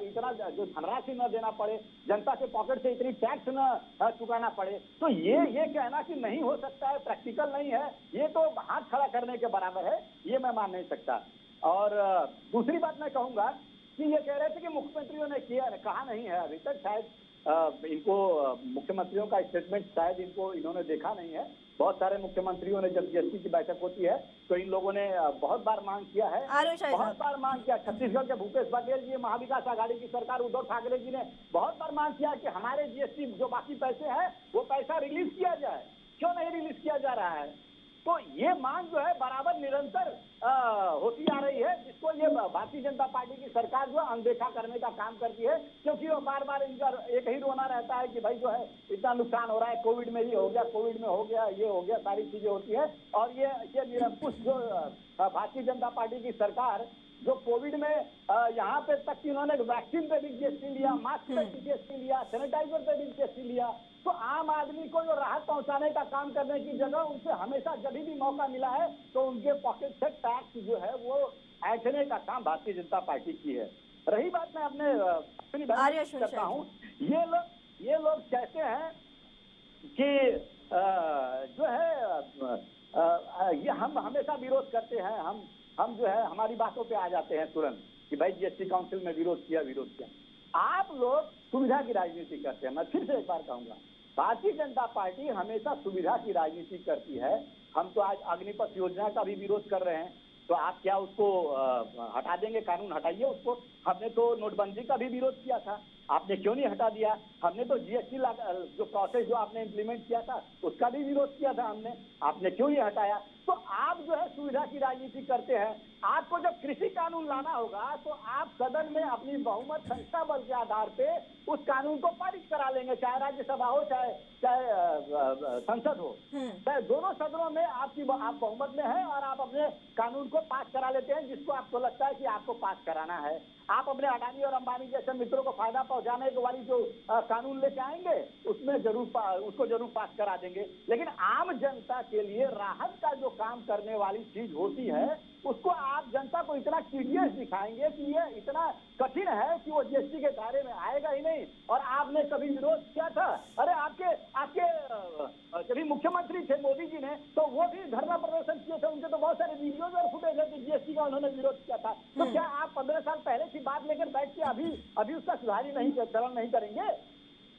जो धनराशि न देना पड़े, जनता के पॉकेट से इतनी टैक्स न चुकाना पड़े। तो ये कहना कि नहीं हो सकता है, प्रैक्टिकल नहीं है, ये तो हाथ खड़ा करने के बराबर है, ये मैं मान नहीं सकता। और दूसरी बात मैं कहूंगा कि ये कह रहे थे कि मुख्यमंत्रियों ने कहा नहीं है अभी तक, शायद इनको मुख्यमंत्रियों का स्टेटमेंट शायद इन्होंने देखा नहीं है। बहुत सारे मुख्यमंत्रियों ने जब जीएसटी की बैठक होती है तो इन लोगों ने बहुत बार मांग किया है, बहुत बार मांग किया। छत्तीसगढ़ के भूपेश बघेल जी, महाविकास आघाड़ी की सरकार उद्धव ठाकरे जी ने बहुत बार मांग किया कि हमारे जीएसटी जो बाकी पैसे हैं वो पैसा रिलीज किया जाए, क्यों नहीं रिलीज किया जा रहा है? तो ये मांग जो है बराबर निरंतर होती आ रही है, जिसको ये भारतीय जनता पार्टी की सरकार जो अनदेखा करने का काम करती है, क्योंकि वो बार बार इनका एक ही रोना रहता है कि भाई जो है इतना नुकसान हो रहा है, कोविड में ये हो गया, कोविड में हो गया, ये हो गया, सारी चीजें होती है। और ये निरंकुश जो भारतीय जनता पार्टी की सरकार जो कोविड में यहाँ पे तक कि इन्होंने वैक्सीन पे भी जीएसटी लिया, मास्क पे भी जीएसटी लिया, सैनिटाइजर पे भी जीएसटी लिया, तो आम आदमी को जो राहत पहुंचाने का काम करने की जगह उनसे हमेशा जब भी मौका मिला है तो उनके पॉकेट से टैक्स जो है वो ऐंठने का काम भारतीय जनता पार्टी की है। रही बात मैं अपने करता हूँ, ये लोग कहते हैं कि जो है ये हम हमेशा विरोध करते हैं, हम जो है हमारी बातों पे आ जाते हैं तुरंत कि भाई जीएसटी काउंसिल में विरोध किया। आप लोग सुविधा की राजनीति करते हैं। मैं फिर से एक बार कहूंगा, भारतीय जनता पार्टी हमेशा सुविधा की राजनीति करती है। हम तो आज अग्निपथ योजना का भी विरोध कर रहे हैं, तो आप क्या उसको हटा देंगे? कानून हटाइए उसको। हमने तो नोटबंदी का भी विरोध किया था, आपने क्यों नहीं हटा दिया? हमने तो जीएसटी जो प्रोसेस जो आपने इम्प्लीमेंट किया था उसका भी विरोध किया था हमने, आपने क्यों नहीं हटाया? तो आप जो है सुविधा की राजनीति करते हैं। आपको जब कृषि कानून लाना होगा तो आप सदन में अपनी बहुमत संख्या बल के आधार पे उस कानून को पारित करा लेंगे, चाहे राज्यसभा हो चाहे संसद हो, चाहे दोनों सदनों में आप बहुमत में है और आप अपने कानून को पास करा लेते हैं जिसको आपको लगता है कि आपको पास कराना है। आप अपने अडानी और अंबानी जैसे मित्रों को फायदा पहुंचाने वाली जो कानून लेके आएंगे उसको जरूर पास करा देंगे। लेकिन आम जनता के लिए राहत का जो काम करने वाली चीज होती है उसको आप जनता को इतना टीडियस दिखाएंगे कि ये इतना कठिन है कि वो जीएसटी के दायरे में आएगा ही नहीं। और आपने कभी विरोध किया था? अरे आपके कभी मुख्यमंत्री थे मोदी जी ने, तो वो भी धरना प्रदर्शन किए थे, उनके तो बहुत सारे वीडियोज और फुटेज है कि जीएसटी का उन्होंने विरोध किया था। तो क्या आप 15 साल पहले की बात लेकर बैठ के अभी उसका सुधार नहीं करेंगे?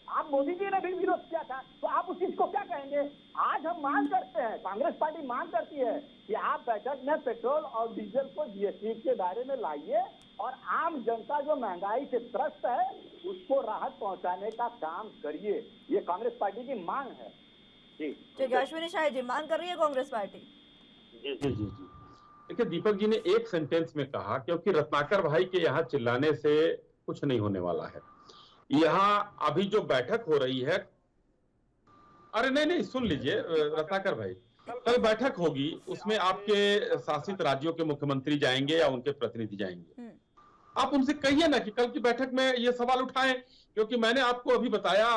आप मोदी जी ने भी विरोध किया था, तो आप उस चीज को क्या कहेंगे? आज हम मांग करते हैं, कांग्रेस पार्टी मांग करती है कि आप बैठक में पेट्रोल और डीजल को जीएसटी के दायरे में लाइए और आम जनता जो महंगाई से त्रस्त है उसको राहत पहुंचाने का काम करिए। ये कांग्रेस पार्टी की मांग है। जी ठीक है, अश्विनी शाह जी मांग कर रही है कांग्रेस पार्टी। जी। देखिए दीपक जी ने एक सेंटेंस में कहा क्योंकि रत्नाकर भाई के यहाँ चिल्लाने से कुछ नहीं होने वाला है। यहाँ अभी जो बैठक हो रही है, अरे नहीं सुन लीजिए रत्नाकर भाई, कल बैठक होगी, उसमें आपके शासित राज्यों के मुख्यमंत्री जाएंगे या उनके प्रतिनिधि जाएंगे। आप उनसे कहिए ना कि कल की बैठक में ये सवाल उठाएं, क्योंकि मैंने आपको अभी बताया,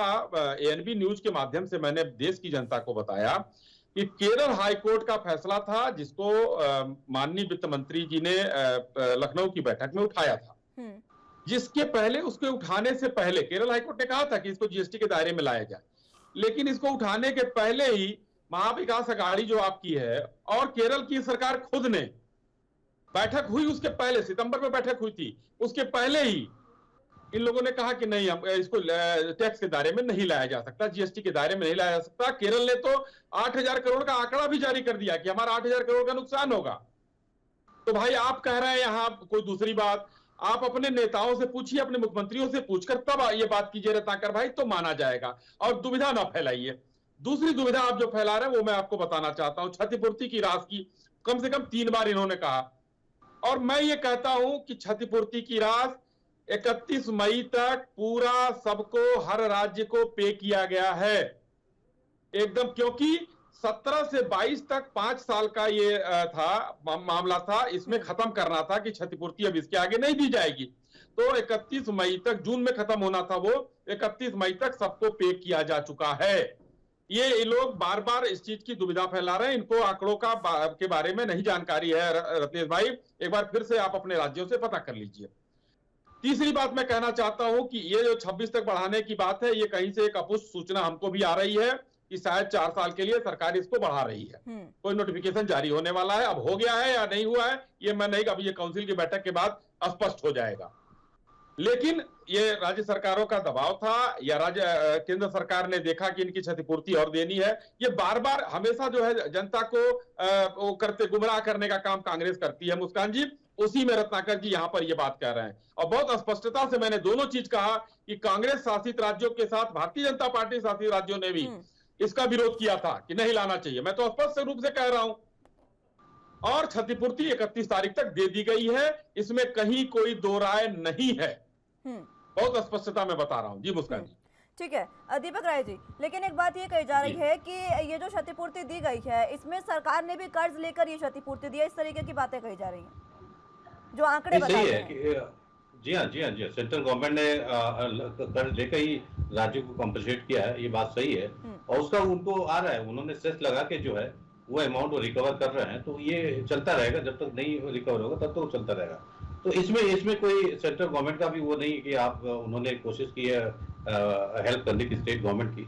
एएनबी न्यूज के माध्यम से मैंने देश की जनता को बताया कि केरल हाईकोर्ट का फैसला था, जिसको माननीय वित्त मंत्री जी ने लखनऊ की बैठक में उठाया था, जिसके पहले, उसके उठाने से पहले केरल हाईकोर्ट ने कहा था कि इसको जीएसटी के दायरे में लाया जाए, लेकिन इसको उठाने के पहले ही महाविकास अघाड़ी जो आपकी है और केरल की सरकार खुद ने, बैठक हुई उसके पहले, सितंबर में बैठक हुई थी, उसके पहले ही इन लोगों ने कहा कि नहीं, हम इसको टैक्स के दायरे में नहीं लाया जा सकता, जीएसटी के दायरे में नहीं लाया जा सकता। केरल ने तो 8,000 करोड़ का आंकड़ा भी जारी कर दिया कि हमारा 8,000 करोड़ का नुकसान होगा। तो भाई आप कह रहे हैं यहां कोई दूसरी बात, आप अपने नेताओं से पूछिए, अपने मुख्यमंत्रियों से पूछकर तब ये बात कीजिए रत्नाकर भाई, तो माना जाएगा। और दुविधा ना फैलाइए। दूसरी दुविधा आप जो फैला रहे हैं वो मैं आपको बताना चाहता हूं, क्षतिपूर्ति की राशि की कम से कम 3 बार इन्होंने कहा, और मैं ये कहता हूं कि क्षतिपूर्ति की राशि 31 मई तक पूरा सबको, हर राज्य को पे किया गया है एकदम, क्योंकि 17 से 22 तक 5 साल का ये मामला था, इसमें खत्म करना था कि क्षतिपूर्ति अब इसके आगे नहीं दी जाएगी। तो 31 मई तक, जून में खत्म होना था वो, 31 मई तक सबको पे किया जा चुका है। ये लोग बार बार इस चीज की दुविधा फैला रहे हैं, इनको आंकड़ों के बारे में नहीं जानकारी है। रत्नेश भाई, एक बार फिर से आप अपने राज्यों से पता कर लीजिए। तीसरी बात मैं कहना चाहता हूं कि ये जो 26 तक बढ़ाने की बात है, ये कहीं से एक अपुष्ट सूचना हमको भी आ रही है कि शायद 4 साल के लिए सरकार इसको बढ़ा रही है। कोई नोटिफिकेशन जारी होने वाला है, अब हो गया है या नहीं हुआ है ये मैं नहीं, अभी ये काउंसिल की बैठक के बाद स्पष्ट हो जाएगा। लेकिन ये राज्य सरकारों का दबाव था, या केंद्र सरकार ने देखा कि इनकी क्षतिपूर्ति और देनी है। ये बार बार हमेशा जो है जनता को गुमराह करने का काम कांग्रेस करती है मुस्कान जी, उसी में रत्नाकर जी यहां पर ये बात कह रहे हैं। और बहुत स्पष्टता से मैंने दोनों चीज कहा कि कांग्रेस शासित राज्यों के साथ भारतीय जनता पार्टी शासित राज्यों ने भी इसका विरोध किया था कि नहीं लाना चाहिए, मैं तो स्पष्ट रूप से कह रहा हूं। और क्षतिपूर्ति 31 तारीख तक दे दी गई है, इसमें कहीं कोई दो राय नहीं है, बहुत स्पष्टता में बता रहा हूं जी मुस्कान जी। ठीक है दीपक राय जी, लेकिन एक बात ये कही जा रही है कि ये जो क्षतिपूर्ति दी गई है, इसमें सरकार ने भी कर्ज लेकर ये क्षतिपूर्ति दी है, इस तरीके की बातें कही जा रही हैं, जो आंकड़े बताते हैं। जी हाँ, सेंट्रल गवर्नमेंट ने कर्ज लेकर ही राज्यों को कॉम्पनसेट किया है, ये बात सही है, और उसका उनको आ रहा है, उन्होंने सेस लगा के जो है वो अमाउंट रिकवर कर रहे हैं, तो ये चलता रहेगा, जब तक नहीं रिकवर होगा तब तक चलता रहेगा। तो इसमें कोई सेंट्रल गवर्नमेंट का भी वो नहीं कि आप उन्होंने कोशिश की है हेल्प करने की स्टेट गवर्नमेंट की,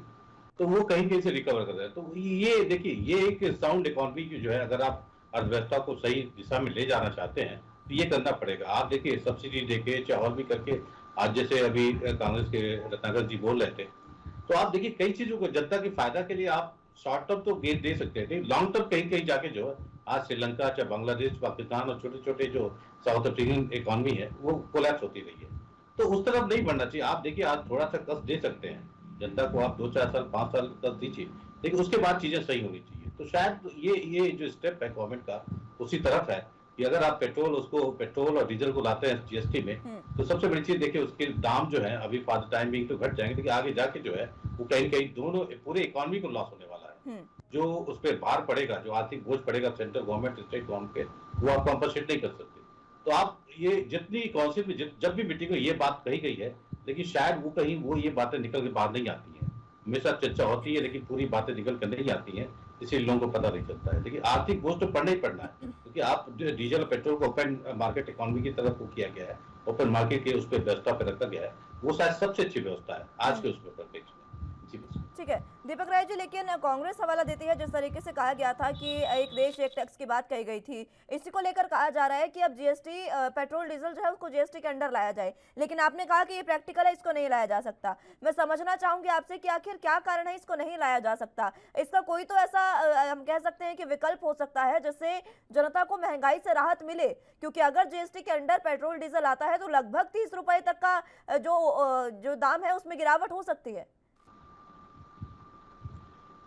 तो वो कहीं से रिकवर कर रहे हैं। तो ये देखिए, ये एक साउंड इकोनॉमी की जो है, अगर आप अर्थव्यवस्था को सही दिशा में ले जाना चाहते हैं तो ये करना पड़ेगा। आप देखिए, सब्सिडी देके चाहे और भी करके, आज जैसे अभी कांग्रेस के रत्नाकर जी बोल रहे थे, तो आप देखिए कई चीजों को जनता के फायदा के लिए आप शॉर्ट टर्म तो गेन दे सकते हैं, लॉन्ग टर्म कहीं जाके जो है, आज श्रीलंका, चाहे बांग्लादेश, पाकिस्तान और छोटे छोटे जो साउथ अफ्रीकन इकोनॉमी है वो कोलैप्स होती रही है, तो उस तरफ नहीं बढ़ना चाहिए। आप देखिए, आज थोड़ा सा कष्ट दे सकते हैं जनता को, आप 2-4 साल 5 साल कष्ट दीजिए, लेकिन उसके बाद चीजें सही होनी चाहिए। तो शायद ये जो स्टेप है गवर्नमेंट का उसी तरफ है कि अगर आप पेट्रोल और डीजल को लाते हैं जीएसटी में, तो सबसे बड़ी चीज देखिए, उसके दाम जो है अभी फॉर द टाइम बिंग तो घट जाएंगे, लेकिन आगे जाके जो है वो कहीं कहीं दोनों पूरे इकोनॉमी को लॉस होने वाला है। जो उस पर भार पड़ेगा, जो आर्थिक बोझ पड़ेगा सेंट्रल गवर्नमेंट, स्टेट गवर्नमेंट के, वो आप कॉम्पनसेट नहीं कर सकते। तो आप ये जितनी काउंसिल में जब भी मीटिंग में ये बात कही गई है, लेकिन शायद वो कहीं वो ये बातें निकल के बाहर नहीं आती हैं। हमेशा चर्चा होती है लेकिन पूरी बातें निकल कर नहीं आती हैं, इसीलिए लोगों को पता नहीं चलता है। लेकिन आर्थिक बोझ तो पड़ना ही पड़ना है, क्योंकि आप डीजल और पेट्रोल को ओपन मार्केट इकोनॉमी की तरफ को किया गया है, ओपन मार्केट के उस पर व्यवस्था पे रखा गया है, वो शायद सबसे अच्छी व्यवस्था है आज के उसमें परिप्रेक्ष्य में। ठीक है दीपक राय जी, लेकिन कांग्रेस हवाला देती है जिस तरीके से कहा गया था कि एक देश एक टैक्स की बात कही गई थी, इसी को लेकर कहा जा रहा है कि अब जीएसटी पेट्रोल डीजल जो है उसको जीएसटी के अंडर लाया जाए, लेकिन आपने कहा कि ये प्रैक्टिकल है, इसको नहीं लाया जा सकता। मैं समझना चाहूंगी आपसे कि आखिर क्या कारण है इसको नहीं लाया जा सकता। इसका कोई तो ऐसा हम कह सकते हैं कि विकल्प हो सकता है जिससे जनता को महंगाई से राहत मिले, क्योंकि अगर जीएसटी के अंडर पेट्रोल डीजल आता है तो लगभग 30 रुपए तक का जो दाम है उसमें गिरावट हो सकती है।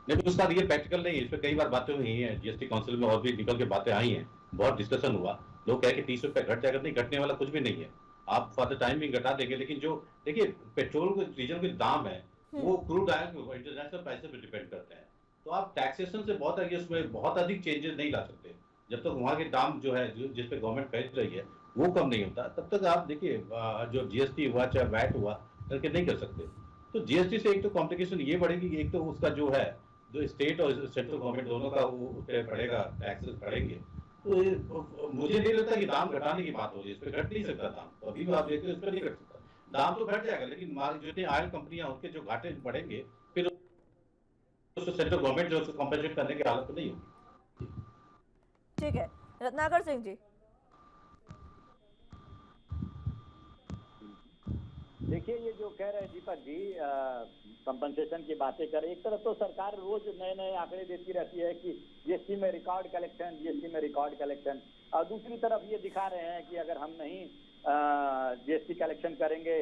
नहीं, उसका ये प्रैक्टिकल नहीं है, इस पर कई बार बातें हुई हैं, जीएसटी काउंसिल में और भी निकल के बातें आई हैं, बहुत डिस्कशन हुआ, लोग कहे कि 30 रुपए घट जाएगा, नहीं घटने वाला कुछ भी नहीं है, आप फॉर द टाइम भी घटा देंगे। लेकिन जो देखिए पेट्रोल के डीजल के दाम है वो क्रूड ऑयल इंटरनेशनल प्राइस पे डिपेंड करते हैं, तो आप टैक्सेशन से बहुत आगे उसमें बहुत अधिक चेंजेस नहीं ला सकते। जब तक वहाँ के दाम जो है जिस पे गवर्नमेंट खरीद रही है वो कम नहीं होता तब तक आप देखिए जो जीएसटी हुआ चाहे वैट हुआ करके नहीं कर सकते। तो जीएसटी से एक तो कॉम्प्लिकेशन ये बढ़ेगी कि एक तो उसका जो है जो स्टेट और सेंट्रल गवर्नमेंट दोनों का वो उस पे पड़ेगा, टैक्सेस बढ़ेंगे। तो मुझे नहीं लगता कि दाम घटाने की बात होगी, इस पे घट नहीं सकता दाम, तो अभी भी आप देखते हो इस पे नहीं घट सकता, दाम तो घट जाएगा लेकिन जितनी ऑयल कंपनियां उनके जो घाटे बढ़ेंगे फिर उसको सेंट्रल गवर्नमेंट जो उसको कॉम्पेंसेट करने की हालत तो नहीं होगी। ठीक है, रत्नाकर सिंह जी। देखिए, ये जो कह रहे हैं दीपक जी, कंपनसेशन की बातें कर, एक तरफ तो सरकार रोज नए नए आंकड़े देती रहती है कि जीएसटी में रिकॉर्ड कलेक्शन, जीएसटी में रिकॉर्ड कलेक्शन, और दूसरी तरफ ये दिखा रहे हैं कि अगर हम नहीं जीएसटी कलेक्शन करेंगे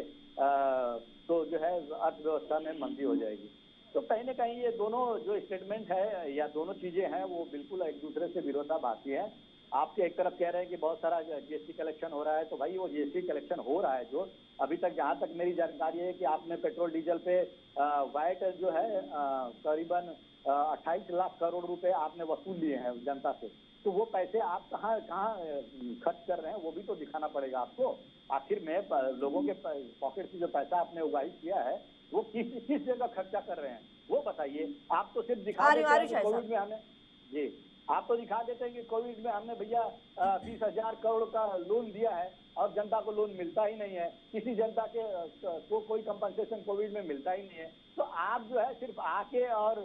तो जो है अर्थव्यवस्था में मंदी हो जाएगी। तो कहीं ना कहीं ये दोनों जो स्टेटमेंट है या दोनों चीजें हैं वो बिल्कुल एक दूसरे से विरोधाभासी है। आपके एक तरफ कह रहे हैं कि बहुत सारा जीएसटी कलेक्शन हो रहा है, तो भाई वो जीएसटी कलेक्शन हो रहा है जो अभी तक, जहां तक मेरी जानकारी है कि आपने पेट्रोल डीजल पे वैट जो है करीबन 28 लाख करोड़ रुपए आपने वसूल लिए हैं जनता से। तो वो पैसे आप कहाँ खर्च कर रहे हैं वो भी तो दिखाना पड़ेगा आपको। आखिर में लोगों के पॉकेट से जो पैसा आपने उगाही किया है वो किस जगह खर्चा कर रहे हैं वो बताइए। आप तो सिर्फ दिखा देते हैं कि कोविड में हमें, जी आप तो दिखा देते हैं कि कोविड में हमने भैया 20,000 करोड़ का लोन दिया है और जनता को लोन मिलता ही नहीं है, किसी जनता के को कोई कंपनसेशन कोविड में मिलता ही नहीं है। तो आप जो है सिर्फ आके और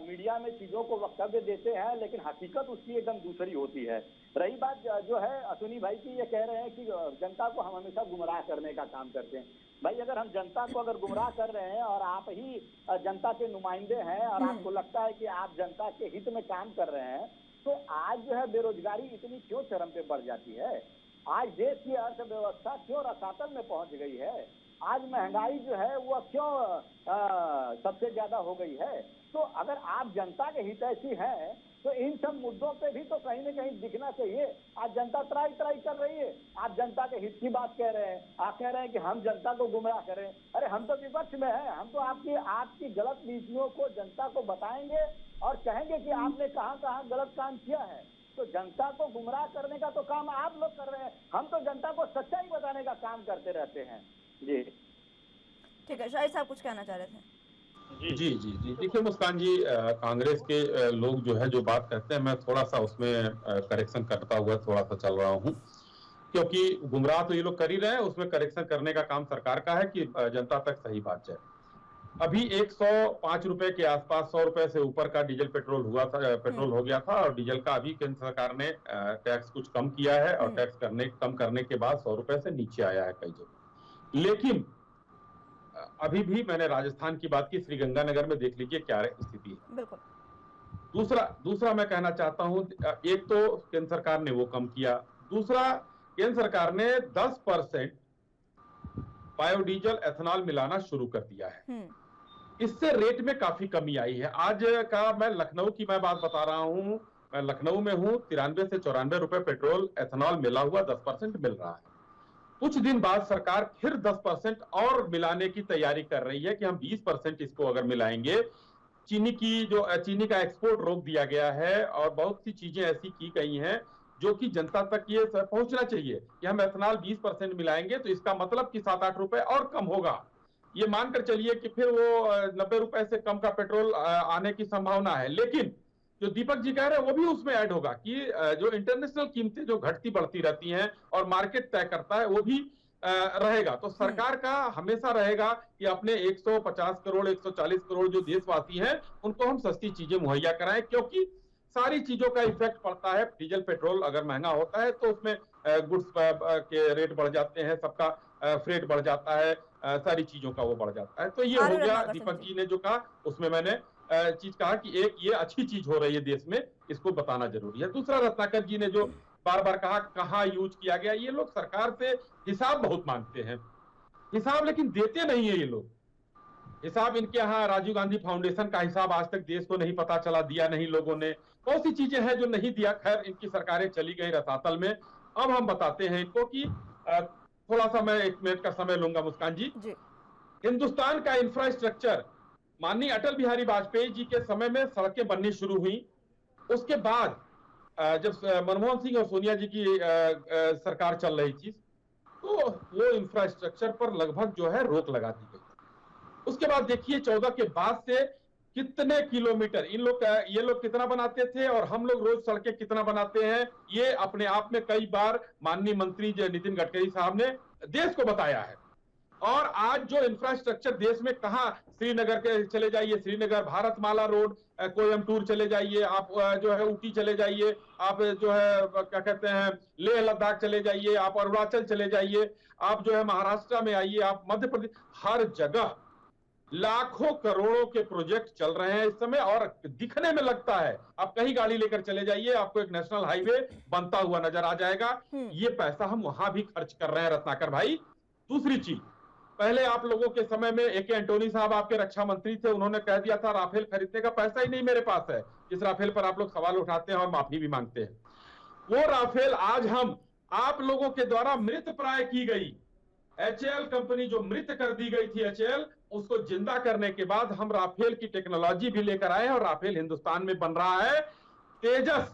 मीडिया में चीजों को वक्तव्य देते हैं, लेकिन हकीकत उसकी एकदम दूसरी होती है। रही बात जो है अश्विनी भाई की, ये कह रहे हैं कि जनता को हम हमेशा गुमराह करने का काम करते हैं। भाई अगर हम जनता को अगर गुमराह कर रहे हैं और आप ही जनता के नुमाइंदे हैं और आपको लगता है कि आप जनता के हित में काम कर रहे हैं, तो आज जो है बेरोजगारी इतनी क्यों चरम पे बढ़ जाती है? आज देश की अर्थव्यवस्था क्यों रसातल में पहुंच गई है? आज महंगाई जो है वो क्यों सबसे ज्यादा हो गई है? तो अगर आप जनता के हितैषी हैं तो इन सब मुद्दों पे भी तो कहीं न कहीं दिखना चाहिए। आज जनता त्राई कर रही है, आप जनता के हित की बात कह रहे हैं, आप कह रहे हैं कि हम जनता को गुमराह करें। अरे हम तो विपक्ष में हैं, हम तो आपकी गलत नीतियों को जनता को बताएंगे और कहेंगे कि आपने कहाँ गलत काम किया है। तो जनता को गुमराह करने का तो काम आप लोग कर रहे हैं, हम तो जनता को सच्चाई बताने का काम करते रहते हैं। जी ठीक है, शाहिद साहब कुछ कहना चाह रहे थे। जी देखिए मुस्कान जी, कांग्रेस के लोग जो है जो बात कहते हैं, मैं थोड़ा सा उसमें करेक्शन करता हुआ थोड़ा सा चल रहा हूँ, क्योंकि गुमराह तो ये लोग कर ही रहे हैं, उसमें करेक्शन करने का काम सरकार का है कि जनता तक सही बात जाए। अभी 105 रुपए के आसपास, 100 रुपए से ऊपर का डीजल पेट्रोल हो गया था, और डीजल का अभी केंद्र सरकार ने टैक्स कुछ कम किया है और टैक्स कम करने के बाद 100 रुपए से नीचे आया है कई जगह। लेकिन अभी भी मैंने राजस्थान की बात की, श्रीगंगानगर में देख लीजिए क्या स्थिति है। बिल्कुल। दूसरा मैं कहना चाहता हूं, एक तो केंद्र सरकार ने वो कम किया, दूसरा केंद्र सरकार ने 10% बायोडीजल एथेनॉल मिलाना शुरू कर दिया है। इससे रेट में काफी कमी आई है। आज का मैं लखनऊ की मैं बात बता रहा हूं, मैं लखनऊ में हूं, 93 से 94 रुपए पेट्रोल एथेनॉल मिला हुआ 10% मिल रहा है। कुछ दिन बाद सरकार फिर 10% और मिलाने की तैयारी कर रही है कि हम 20% इसको अगर मिलाएंगे। चीनी का एक्सपोर्ट रोक दिया गया है और बहुत सी चीजें ऐसी की गई हैं जो कि जनता तक ये पहुंचना चाहिए कि हम एथेनॉल 20% मिलाएंगे तो इसका मतलब कि 7-8 रुपए और कम होगा। ये मानकर चलिए कि फिर वो 90 रुपए से कम का पेट्रोल आने की संभावना है। लेकिन जो दीपक जी कह रहे हैं वो भी उसमें ऐड होगा कि जो इंटरनेशनल कीमतें जो घटती बढ़ती रहती हैं और मार्केट तय करता है वो भी रहेगा। तो सरकार का हमेशा रहेगा कि अपने 150 करोड़ 140 करोड़ जो देशवासी हैं उनको हम सस्ती चीजें मुहैया कराएं, क्योंकि सारी चीजों का इफेक्ट पड़ता है। डीजल पेट्रोल अगर महंगा होता है तो उसमें गुड्स के रेट बढ़ जाते हैं, सबका फ्रेट बढ़ जाता है, सारी चीजों का वो बढ़ जाता है। तो ये हो गया दीपक जी ने जो कहा, उसमें मैंने चीज कहा कि एक ये अच्छी चीज हो रही है देश में, इसको बताना जरूरी है। दूसरा रत्नाकर जी ने जो बार बार कहा कहाँ यूज किया गया, ये लोग सरकार से हिसाब बहुत मांगते हैं, हिसाब लेकिन देते नहीं है ये लोग। हिसाब इनके यहाँ राजीव गांधी फाउंडेशन का हिसाब आज तक देश को नहीं पता चला, दिया नहीं लोगों ने। बहुत सी चीजें हैं जो नहीं दिया, खैर इनकी सरकारें चली गई रसातल में। अब हम बताते हैं इनको कि थोड़ा सा मैं 1 मिनट का समय लूंगा मुस्कान जी। हिंदुस्तान का इंफ्रास्ट्रक्चर माननीय अटल बिहारी वाजपेयी जी के समय में सड़कें बननी शुरू हुई, उसके बाद जब मनमोहन सिंह और सोनिया जी की सरकार चल रही थी, तो वो इंफ्रास्ट्रक्चर पर लगभग जो है रोक लगा दी गई। उसके बाद देखिए 14 के बाद से कितने किलोमीटर ये लोग कितना बनाते थे और हम लोग रोज सड़कें कितना बनाते हैं, ये अपने आप में कई बार माननीय मंत्री नितिन गडकरी साहब ने देश को बताया है। और आज जो इंफ्रास्ट्रक्चर देश में कहा, श्रीनगर के चले जाइए, श्रीनगर भारतमाला रोड, कोयम्बटूर चले जाइए, आप जो है ऊटी चले जाइए, आप जो है क्या कहते हैं लेह लद्दाख चले जाइए, आप अरुणाचल चले जाइए, आप जो है महाराष्ट्र में आइए, आप मध्य प्रदेश, हर जगह लाखों करोड़ों के प्रोजेक्ट चल रहे हैं इस समय। और दिखने में लगता है, आप कहीं गाड़ी लेकर चले जाइए, आपको एक नेशनल हाईवे बनता हुआ नजर आ जाएगा। ये पैसा हम वहां भी खर्च कर रहे हैं रत्नाकर भाई। दूसरी चीज, पहले आप लोगों के समय में AK एंटोनी साहब आपके रक्षा मंत्री थे, उन्होंने कह दिया था राफेल खरीदने का पैसा ही नहीं मेरे पास है, जिस राफेल पर आप लोग सवाल उठाते हैं और माफी भी मांगते हैं। वो राफेल आज हम आप लोगों के द्वारा मृत प्राय की गई HAL कंपनी जो मृत कर दी गई थी, HAL, उसको जिंदा करने के बाद हम राफेल की टेक्नोलॉजी भी लेकर आए और राफेल हिंदुस्तान में बन रहा है। तेजस,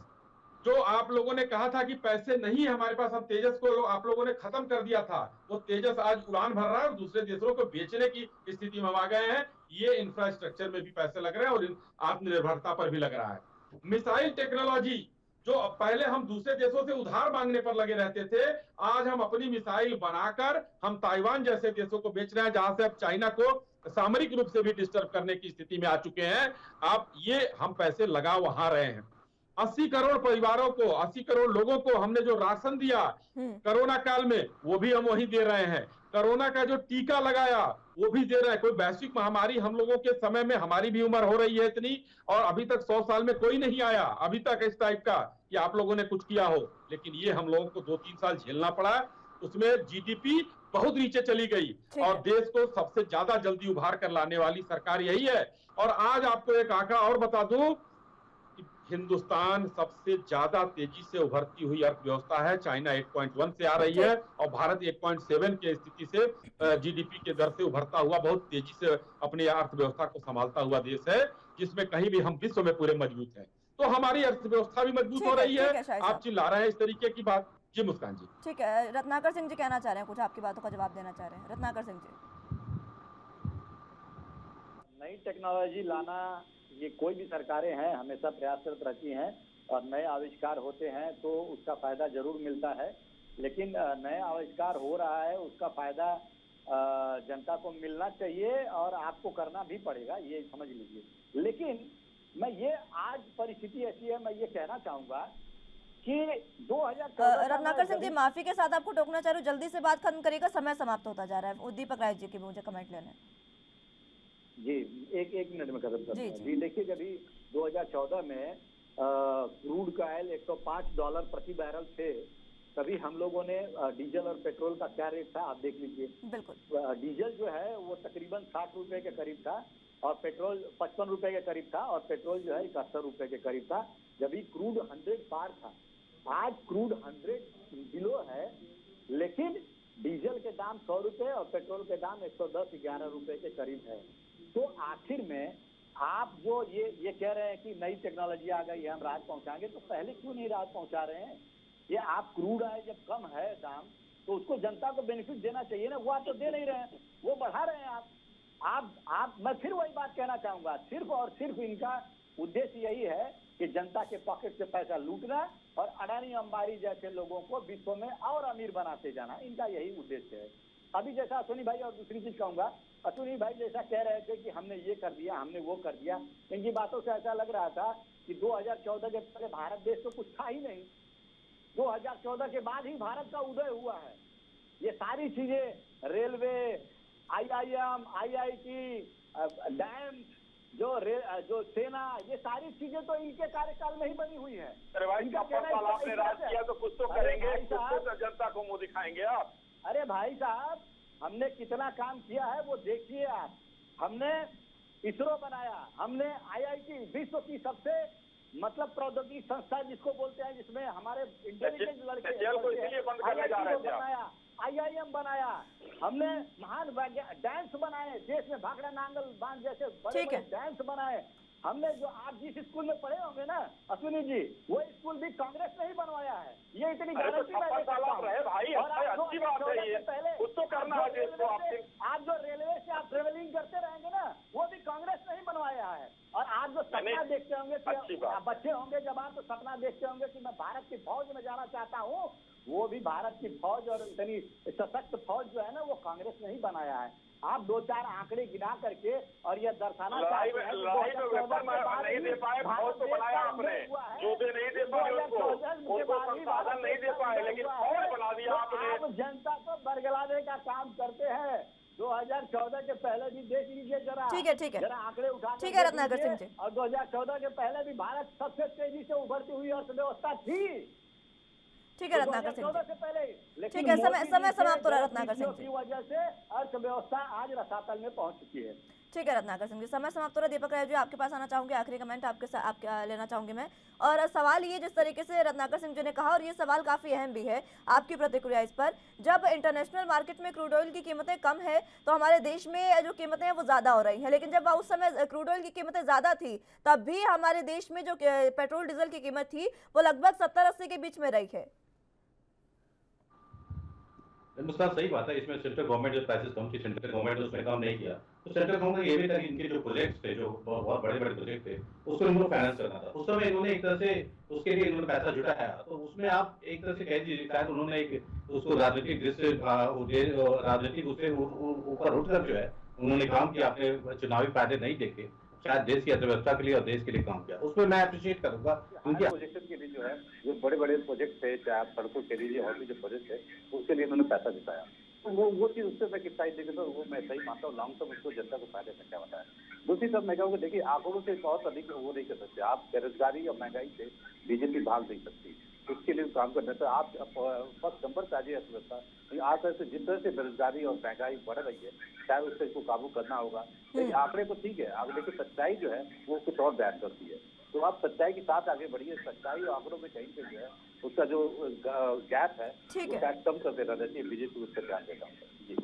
जो आप लोगों ने कहा था कि पैसे नहीं है हमारे पास, हम तेजस को आप लोगों ने खत्म कर दिया था, वो तेजस आज उड़ान भर रहा है और दूसरे देशों को बेचने की स्थिति में हम आ गए हैं। ये इंफ्रास्ट्रक्चर में भी पैसे लग रहे हैं और आत्मनिर्भरता पर भी लग रहा है। मिसाइल टेक्नोलॉजी, जो पहले हम दूसरे देशों से उधार मांगने पर लगे रहते थे, आज हम अपनी मिसाइल बनाकर हम ताइवान जैसे देशों को बेच रहे हैं, जहां से अब चाइना को सामरिक रूप से भी डिस्टर्ब करने की स्थिति में आ चुके हैं। आप ये हम पैसे लगा वहां रहे हैं। 80 करोड़ परिवारों को, 80 करोड़ लोगों को हमने जो राशन दिया कोरोना काल में, वो भी हम वही दे रहे हैं। कोरोना का जो टीका लगाया वो भी दे रहे हैं। कोई वैश्विक महामारी हम लोगों के समय में, हमारी भी उम्र हो रही है इतनी, और अभी तक 100 साल में कोई नहीं आया अभी तक इस टाइप का कि आप लोगों ने कुछ किया हो। लेकिन ये हम लोगों को 2-3 साल झेलना पड़ा। उसमें GDP बहुत नीचे चली गई और देश को सबसे ज्यादा जल्दी उभार कर लाने वाली सरकार यही है। और आज आपको एक आंकड़ा और बता दूं, हिंदुस्तान सबसे ज्यादा तेजी से उभरती हुई अर्थव्यवस्था है। चाइना 8.1 से आ रही है और भारत 8.7 की स्थिति से GDP के दर से उभरता हुआ बहुत तेजी से अपनी अर्थव्यवस्था को संभालता हुआ देश है, जिसमें कहीं भी हम विश्व में पूरे मजबूत हैं। तो हमारी अर्थव्यवस्था भी मजबूत हो रही है। आप चिल्ला रहे हैं इस तरीके की बात। जी मुस्कान जी। ठीक है, रत्नाकर सिंह जी कहना चाह रहे हैं कुछ, आपकी बातों का जवाब देना चाह रहे हैं रत्नाकर सिंह जी। नई टेक्नोलॉजी लाना, ये कोई भी सरकारें हैं हमेशा प्रयासरत रहती हैं और नए आविष्कार होते हैं तो उसका फायदा जरूर मिलता है। लेकिन नया आविष्कार हो रहा है, उसका फायदा जनता को मिलना चाहिए और आपको करना भी पड़ेगा, ये समझ लीजिए। लेकिन मैं ये आज परिस्थिति ऐसी है, मैं ये कहना चाहूंगा कि 2014 रत्नाकर सिंह जी, माफी के साथ आपको टोकना चाह रही हूँ, जल्दी से बात खत्म करिएगा, समय समाप्त होता जा रहा है। दीपक राय जी के मुझे कमेंट लेने। जी एक मिनट में खत्म करता हूं। जी देखिए, जब 2014 में क्रूड का ऑयल $105 प्रति बैरल थे, तभी हम लोगों ने डीजल और पेट्रोल का क्या रेट था आप देख लीजिए। बिल्कुल। डीजल जो है वो तकरीबन 60 रुपए के करीब था और पेट्रोल 55 रुपए के करीब था और पेट्रोल जो है 71 रुपए के करीब था, जब क्रूड 100 पार था। आज क्रूड 100 बिलो है, लेकिन डीजल के दाम 100 रुपए और पेट्रोल के दाम 110-11 रुपए के करीब है। तो आखिर में आप जो ये कह रहे हैं कि नई टेक्नोलॉजी आ गई है, हम राहत पहुंचाएंगे, तो पहले क्यों नहीं राहत पहुंचा रहे हैं? ये आप क्रूड आए जब कम है दाम, तो उसको जनता को बेनिफिट देना चाहिए ना, वो आप तो दे नहीं रहे हैं, वो बढ़ा रहे हैं आप। मैं फिर वही बात कहना चाहूंगा, सिर्फ और सिर्फ इनका उद्देश्य यही है कि जनता के पॉकेट से पैसा लूटना और अडानी अंबानी जैसे लोगों को विश्व में और अमीर बनाते जाना, इनका यही उद्देश्य है। अभी जैसा अश्विनी भाई, और दूसरी चीज कहूंगा, अश्विनी भाई जैसा कह रहे थे कि हमने ये कर दिया, हमने वो कर दिया, इनकी बातों से ऐसा लग रहा था कि 2014 के पहले भारत देश तो कुछ था ही नहीं, 2014 के बाद ही भारत का उदय हुआ है। ये सारी चीजें, रेलवे, IIM, IIT, डैम, जो सेना, ये सारी चीजें तो इनके कार्यकाल में ही बनी हुई है। आपने राज किया तो कुछ तो करेंगे, तो जनता को मुंह दिखाएंगे आप। अरे भाई साहब, हमने कितना काम किया है वो देखिए आप। हमने इसरो बनाया, हमने IIT, विश्व की सबसे मतलब प्रौद्योगिकी संस्था जिसको बोलते हैं, जिसमें हमारे इंटेलिजेंस लड़के बनाया, IIM बनाया, हमने महान डैम्स बनाए, देश में भाखड़ा नांगल बांध जैसे बड़े बड़े डैम्स बनाए, हमने जो आप जिस स्कूल में पढ़े होंगे ना अश्विनी जी, वो स्कूल भी कांग्रेस ने ही बनवाया है, ये इतनी अरे तो गारंटी मैं 56 दे साल सकता आप हूं। रहे भाई, और आप अच्छी बात है ये, कुछ तो करना है जिसको आप जो रेलवे से आप ट्रेवलिंग करते रहेंगे ना, वो भी कांग्रेस ने ही बनवाया है। और आप जो सपना देखते होंगे अच्छी कि बात। बच्चे होंगे जब आप तो सपना देखते होंगे कि मैं भारत की फौज में जाना चाहता हूँ, वो भी भारत की फौज और इतनी सशक्त फौज जो है ना, वो कांग्रेस ने ही बनाया है। आप 2-4 आंकड़े गिना करके और ये दर्शाना लड़ाई में वेपन नहीं दे पाए, फौज तो बनाया आपने, जूते नहीं दे पाए उनको संसाधन नहीं दे पाए, लेकिन फौज बना दिया आपने। आप जनता को बरगलाने का काम करते हैं। 2014 के पहले भी देख लीजिए जरा, ठीक है जरा आंकड़े उठा ठीक है रत्नाकर सिंह जी। और 2014 के पहले भी भारत सबसे तेजी से उभरती हुई अर्थव्यवस्था थी। ठीक है रत्नाकर सिंह 2014 जी। से पहले, लेकिन ठीक है, समय मोदी जी समाप्त हो रहा है के रत्नाकर सिंह जी। की वजह से अर्थव्यवस्था आज रसातल में पहुंच चुकी है। ठीक है रत्नाकर सिंह जी, समय समाप्त हो रहा है। दीपक राय जी, आपके पास आना चाहूंगी, आखिरी कमेंट आपके लेना चाहूंगी मैं। और सवाल ये, जिस तरीके से रत्नाकर सिंह जी ने कहा, और ये सवाल काफी अहम भी है, आपकी प्रतिक्रिया इस पर, जब इंटरनेशनल मार्केट में क्रूड ऑयल की कीमतें कम है तो हमारे देश में जो कीमतें हैं वो ज्यादा हो रही हैं, लेकिन जब उस समय क्रूड ऑयल की कीमतें ज्यादा थी तब भी हमारे देश में जो पेट्रोल डीजल की कीमत थी वो लगभग 70-80 के बीच में रही है। मुस्कान सही बात है, इसमें सेंट्रल गवर्नमेंट जो प्राइसेस कम की, सेंट्रल गवर्नमेंट ने उसमें काम नहीं किया, तो सेंट्रल गवर्नमेंट ये भी था कि इनके जो प्रोजेक्ट्स थे, जो बहुत बड़े बड़े प्रोजेक्ट थे, उसको इनको फाइनेंस करना था। उस समय इन्होंने एक तरह से उसके लिए इन्होंने पैसा जुटाया, तो उसमें आप एक तरह से कह दीजिए शायद उन्होंने एक उसको राजनीतिक दृष्टि राजनीतिक उससे ऊपर उठकर जो है उन्होंने काम किया, अपने चुनावी फायदे नहीं देखे, शायद देश की अर्थव्यवस्था के लिए और देश के लिए काम किया, उसमें मैं अप्रिशिएट करूंगा। उनके प्रोजेक्ट के लिए जो है, जो बड़े बड़े प्रोजेक्ट थे, चाहे आप सड़कों के लिए और भी जो प्रोजेक्ट है, उसके लिए उन्होंने पैसा जुटाया, तो वो चीज उससे मैं कितना ही देखे, तो वो मैं सही मानता हूँ, लॉन्ग टर्म उसको जनता को फायदे में क्या बताया। दूसरी तरफ मैं कहूँगा, देखिए आंकड़ों से बहुत अधिक वो नहीं कर सकते आप, बेरोजगारी और महंगाई से बीजेपी भाग नहीं सकती, उसके लिए काम करना था। आप फर्स्ट नंबर पे आ जाइए अर्थव्यवस्था, आज से जिस तरह से बेरोजगारी और महंगाई बढ़ रही है, शायद उससे इसको काबू करना होगा। लेकिन आंकड़े तो ठीक है, आगे लेकिन सच्चाई जो है वो कुछ और बयान करती है, तो आप सच्चाई के साथ आगे बढ़िए। सच्चाई और आंकड़ों में कहीं पे जो है उसका जो गैप है वो शायद कम कर देना चाहिए, बीजेपी उस पर ध्यान देता हूँ जी।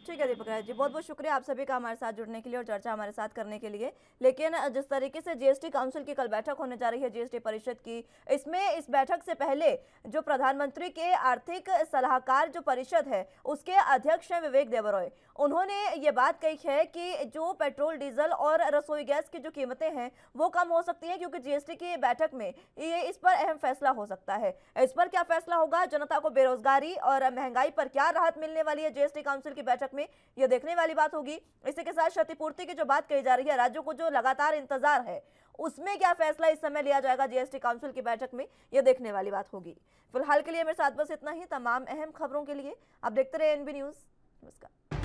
ठीक है दीपक राय जी, बहुत बहुत शुक्रिया आप सभी का हमारे साथ जुड़ने के लिए और चर्चा हमारे साथ करने के लिए। लेकिन जिस तरीके से जीएसटी काउंसिल की कल बैठक होने जा रही है, जीएसटी परिषद की, इसमें इस बैठक से पहले जो प्रधानमंत्री के आर्थिक सलाहकार जो परिषद है उसके अध्यक्ष हैं विवेक देबरॉय, उन्होंने ये बात कही है कि जो पेट्रोल डीजल और रसोई गैस की जो कीमतें हैं वो कम हो सकती हैं, क्योंकि जीएसटी की बैठक में ये इस पर अहम फैसला हो सकता है। इस पर क्या फैसला होगा, जनता को बेरोजगारी और महंगाई पर क्या राहत मिलने वाली है जीएसटी काउंसिल की बैठक में, ये देखने वाली बात होगी। इसी के साथ क्षतिपूर्ति की जो बात कही जा रही है, राज्यों को जो लगातार इंतजार है, उसमें क्या फैसला इस समय लिया जाएगा जीएसटी काउंसिल की बैठक में, यह देखने वाली बात होगी। फिलहाल के लिए मेरे साथ बस इतना ही। तमाम अहम खबरों के लिए आप देखते रहे एनबी न्यूज। नमस्कार।